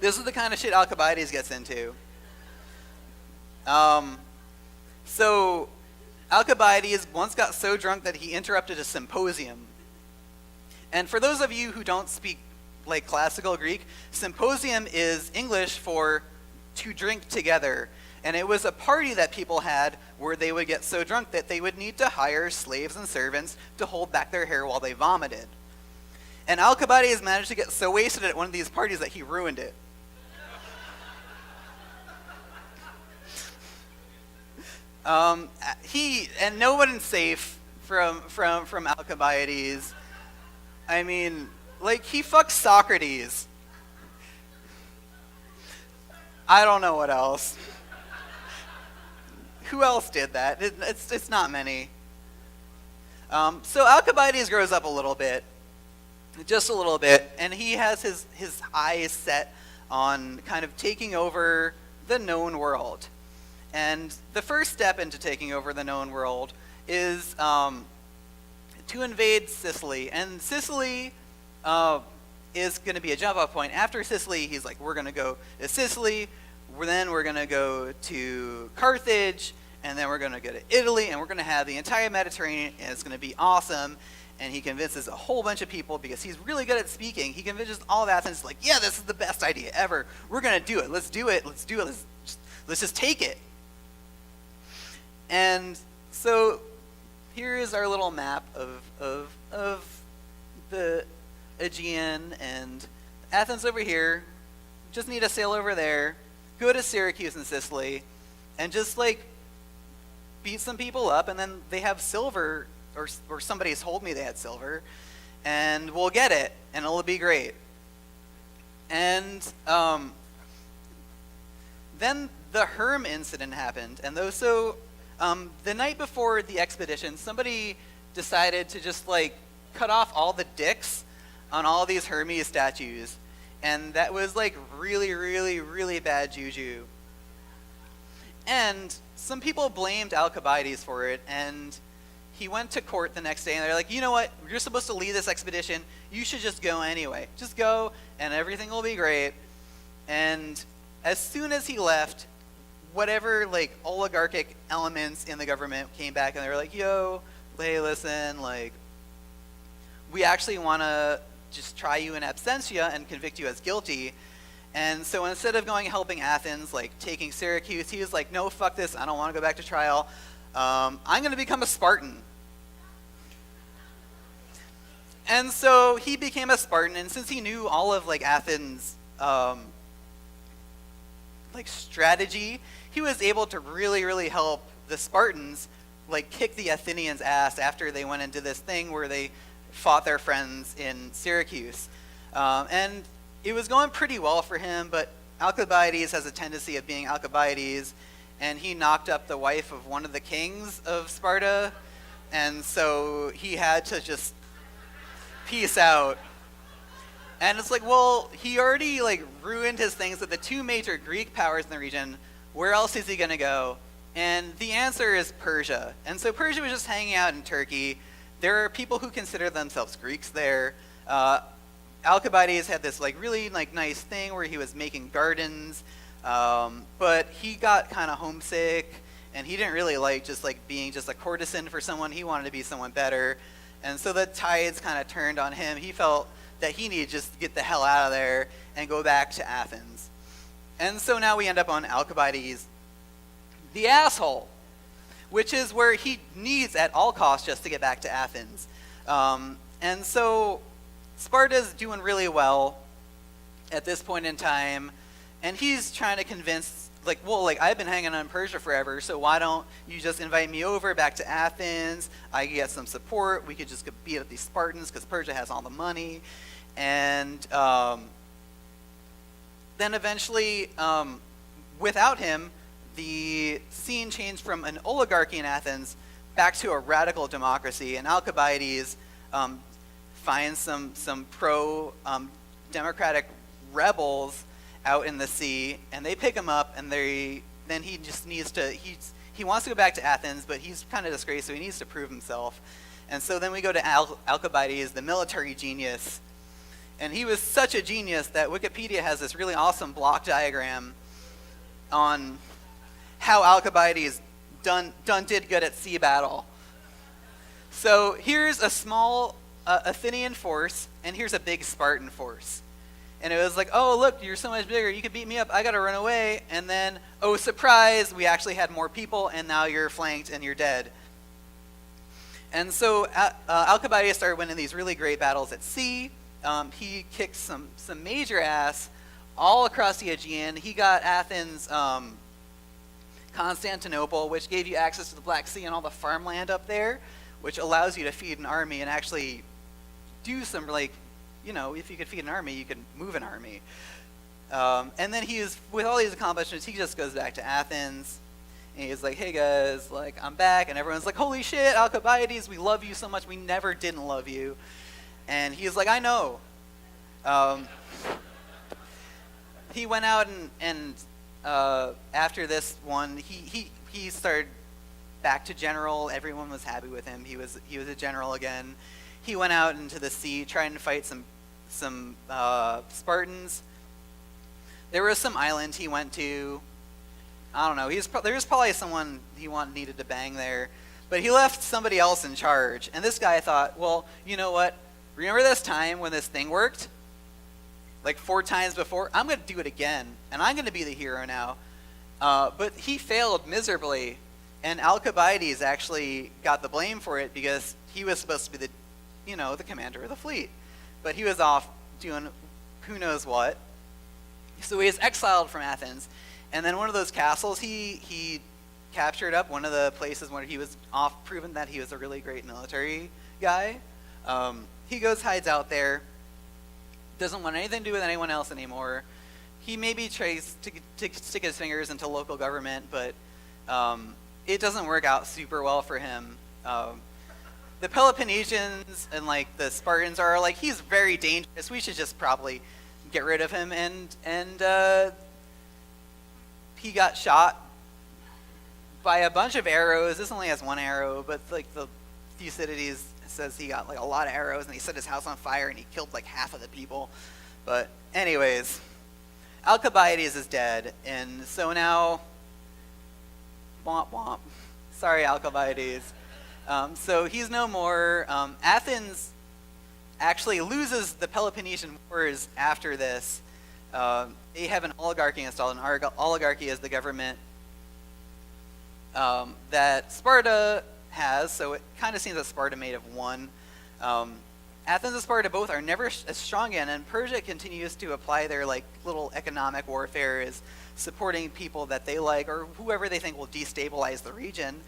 This is the kind of shit Alcibiades gets into. So Alcibiades once got so drunk that he interrupted a symposium. And for those of you who don't speak like classical Greek, symposium is English for to drink together. And it was a party that people had where they would get so drunk that they would need to hire slaves and servants to hold back their hair while they vomited. And Alcibiades managed to get so wasted at one of these parties that he ruined it. And no one's safe from Alcibiades. I mean, like, he fucked Socrates. I don't know what else. Who else did that? It's not many. So Alcibiades grows up a little bit, just a little bit, and he has his eyes set on kind of taking over the known world. And the first step into taking over the known world is to invade Sicily. And Sicily is going to be a jump-off point. After Sicily, he's like, we're going to go to Sicily, then we're going to go to Carthage, and then we're going to go to Italy, and we're going to have the entire Mediterranean, and it's going to be awesome. And he convinces a whole bunch of people, because he's really good at speaking, he convinces all of Athens, like, yeah, this is the best idea ever. We're going to do it. Let's do it. Let's do it. Let's just take it. And so here is our little map of the Aegean, and Athens over here. Just need to sail over there, go to Syracuse in Sicily, and just like beat some people up, and then they have silver, or somebody's told me they had silver, and we'll get it, and it'll be great. And then the Herm incident happened, and the night before the expedition, somebody decided to just like cut off all the dicks on all these Hermes statues. And that was like really, really, really bad juju. And some people blamed Alcibiades for it, and he went to court the next day, and they're like, you know what, you're supposed to lead this expedition, you should just go anyway. Just go, and everything will be great. And as soon as he left, whatever like oligarchic elements in the government came back, and they were like, yo, hey, listen, like, we actually want to just try you in absentia and convict you as guilty. And so instead of going and helping Athens, like taking Syracuse, he was like, no, fuck this, I don't want to go back to trial. I'm going to become a Spartan. And so he became a Spartan, and since he knew all of like Athens' like strategy, he was able to really, really help the Spartans like kick the Athenians' ass after they went into this thing where they fought their friends in Syracuse. And it was going pretty well for him, but Alcibiades has a tendency of being Alcibiades, and he knocked up the wife of one of the kings of Sparta, and so he had to just peace out. And it's like, well, he already like ruined his things with the two major Greek powers in the region. Where else is he going to go? And the answer is Persia. And so Persia was just hanging out in Turkey. There are people who consider themselves Greeks there. Alcibiades had this like really like nice thing where he was making gardens, but he got kind of homesick, and he didn't really like just like being just a courtesan for someone. He wanted to be someone better, and so the tides kind of turned on him. He felt that he needed just to get the hell out of there and go back to Athens. And so now we end up on Alcibiades, the asshole, which is where he needs at all costs just to get back to Athens. And so Sparta's doing really well at this point in time, and he's trying to convince, like, well, like, I've been hanging on Persia forever, so why don't you just invite me over back to Athens? I get some support. We could just go beat up these Spartans because Persia has all the money. And then eventually, without him, the scene changed from an oligarchy in Athens back to a radical democracy, and Alcibiades finds some pro-democratic rebels out in the sea, and they pick him up, and then he just needs to, he wants to go back to Athens, but he's kind of disgraced, so he needs to prove himself. And so then we go to Alcibiades, the military genius, and he was such a genius that Wikipedia has this really awesome block diagram on how Alcibiades did good at sea battle. So here's a small Athenian force, and here's a big Spartan force. And it was like, oh, look, you're so much bigger, you could beat me up, I gotta run away. And then, oh, surprise, we actually had more people, and now you're flanked and you're dead. And so Alcibiades started winning these really great battles at sea. He kicked some major ass all across the Aegean. He got Athens Constantinople, which gave you access to the Black Sea and all the farmland up there, which allows you to feed an army and actually do some, like, you know, if you could feed an army, you could move an army. And then with all these accomplishments, he just goes back to Athens, and he's like, hey guys, like, I'm back, and everyone's like, holy shit, Alcibiades, we love you so much, we never didn't love you. And he's like, I know. He went out and after this one, he started back to general. Everyone was happy with him. He was a general again. He went out into the sea trying to fight some Spartans. There was some island he went to. I don't know. There was probably someone he needed to bang there, but he left somebody else in charge. And this guy thought, well, you know what? Remember this time when this thing worked? Like 4 times before? I'm going to do it again, and I'm going to be the hero now. But he failed miserably, and Alcibiades actually got the blame for it because he was supposed to be the commander of the fleet. But he was off doing who knows what. So he was exiled from Athens. And then one of those castles, he captured up, one of the places where he was off, proven that he was a really great military guy. He goes, hides out there, doesn't want anything to do with anyone else anymore. He maybe tries to stick his fingers into local government, but it doesn't work out super well for him. The Peloponnesians and like the Spartans are like, he's very dangerous, we should just probably get rid of him, and he got shot by a bunch of arrows. This only has one arrow, but like the Thucydides says he got like a lot of arrows, and he set his house on fire, and he killed like half of the people. But anyways, Alcibiades is dead, and so now, womp womp. Sorry, Alcibiades. So he's no more. Athens actually loses the Peloponnesian Wars after this. they have an oligarchy installed. An oligarchy is the government that Sparta has, so it kind of seems that Sparta may have won. Athens and Sparta both are never as strong again, and Persia continues to apply their like little economic warfare, is supporting people that they like or whoever they think will destabilize the region,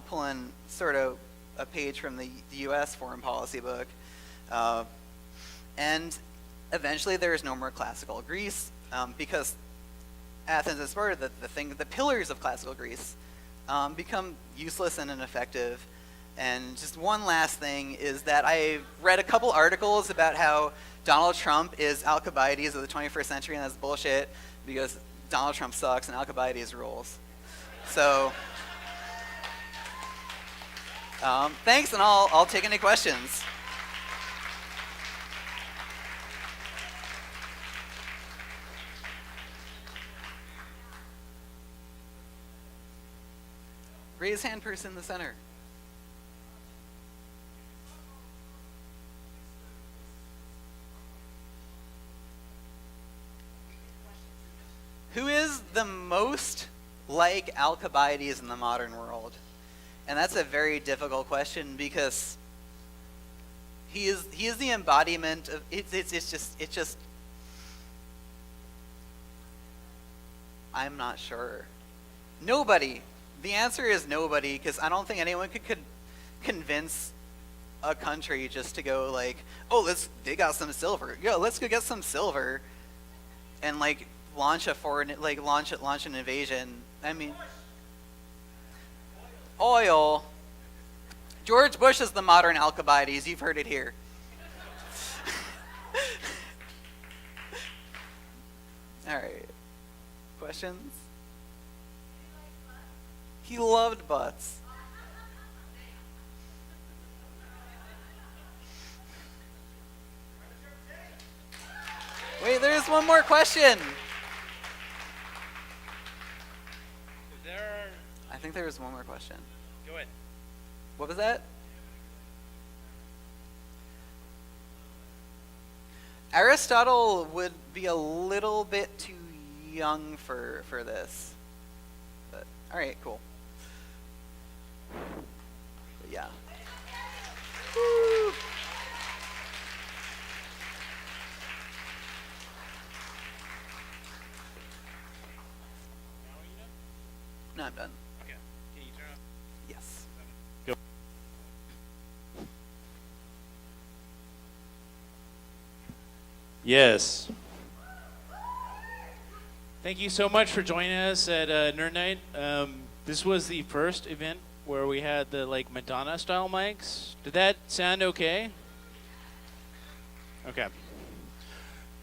pulling sort of a page from the U.S. foreign policy book. And eventually there is no more classical Greece, because Athens and Sparta, the pillars of classical Greece, become useless and ineffective. And just one last thing is that I read a couple articles about how Donald Trump is Alcibiades of the 21st century, and that's bullshit because Donald Trump sucks and Alcibiades rules. So, thanks, and I'll take any questions. Raise hand person in the center. Who is the most like Alcibiades in the modern world? And that's a very difficult question because he is the embodiment of it's just I'm not sure. Nobody. The answer is nobody, because I don't think anyone could convince a country just to go like, oh, they got some silver. Yo, let's go get some silver and like launch an invasion. I mean, oil. George Bush is the modern Alcibiades. You've heard it here. All right. Questions? He loved butts. Wait, there's one more question. I think there was one more question. Go ahead. What was that? Aristotle would be a little bit too young for this. But all right, cool. But yeah. Woo. No, I'm done. Okay. Can you turn off? Yes. Go. Yes. Thank you so much for joining us at Nerd Night. This was the first event where we had the like Madonna style mics. Did that sound okay? Okay.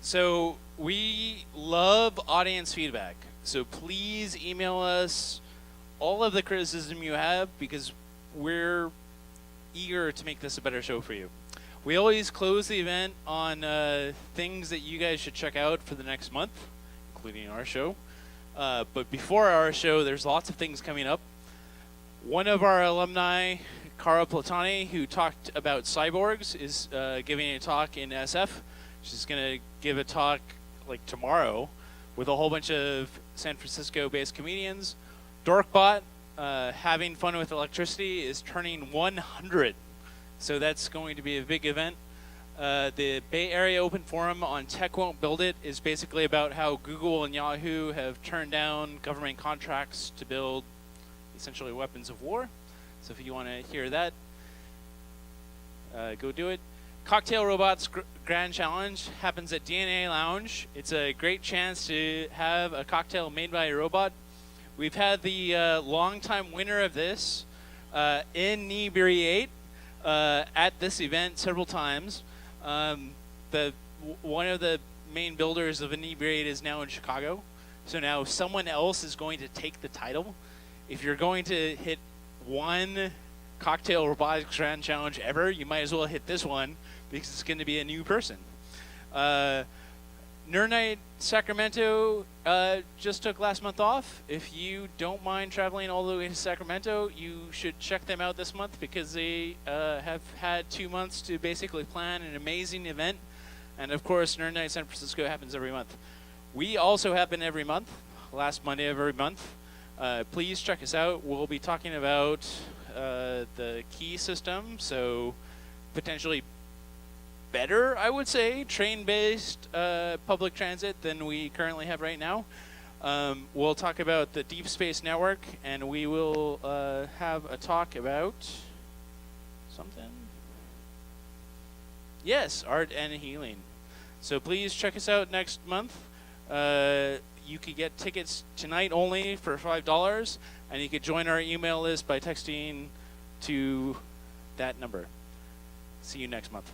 So we love audience feedback. So please email us all of the criticism you have, because we're eager to make this a better show for you. We always close the event on things that you guys should check out for the next month, including our show. But before our show, there's lots of things coming up. One of our alumni, Cara Platani, who talked about cyborgs, is giving a talk in SF. She's going to give a talk like tomorrow with a whole bunch of San Francisco-based comedians. Dorkbot, Having Fun with Electricity, is turning 100. So that's going to be a big event. The Bay Area Open Forum on Tech Won't Build It is basically about how Google and Yahoo have turned down government contracts to build essentially weapons of war. So if you want to hear that, go do it. Cocktail Robots Grand Challenge happens at DNA Lounge. It's a great chance to have a cocktail made by a robot. We've had the longtime winner of this, Inebriate, at this event several times. One of the main builders of Inebriate is now in Chicago. So now someone else is going to take the title. If you're going to hit one Cocktail Robotics Grand Challenge ever, you might as well hit this one, because it's going to be a new person. Nerd Night Sacramento just took last month off. If you don't mind traveling all the way to Sacramento, you should check them out this month, because they have had 2 months to basically plan an amazing event. And of course, Nerd Night San Francisco happens every month. We also happen every month, last Monday of every month. Please check us out. We'll be talking about the key system, so potentially better, I would say, train-based public transit than we currently have right now. We'll talk about the Deep Space Network, and we will have a talk about something. Yes, art and healing. So please check us out next month. You could get tickets tonight only for $5, and you could join our email list by texting to that number. See you next month.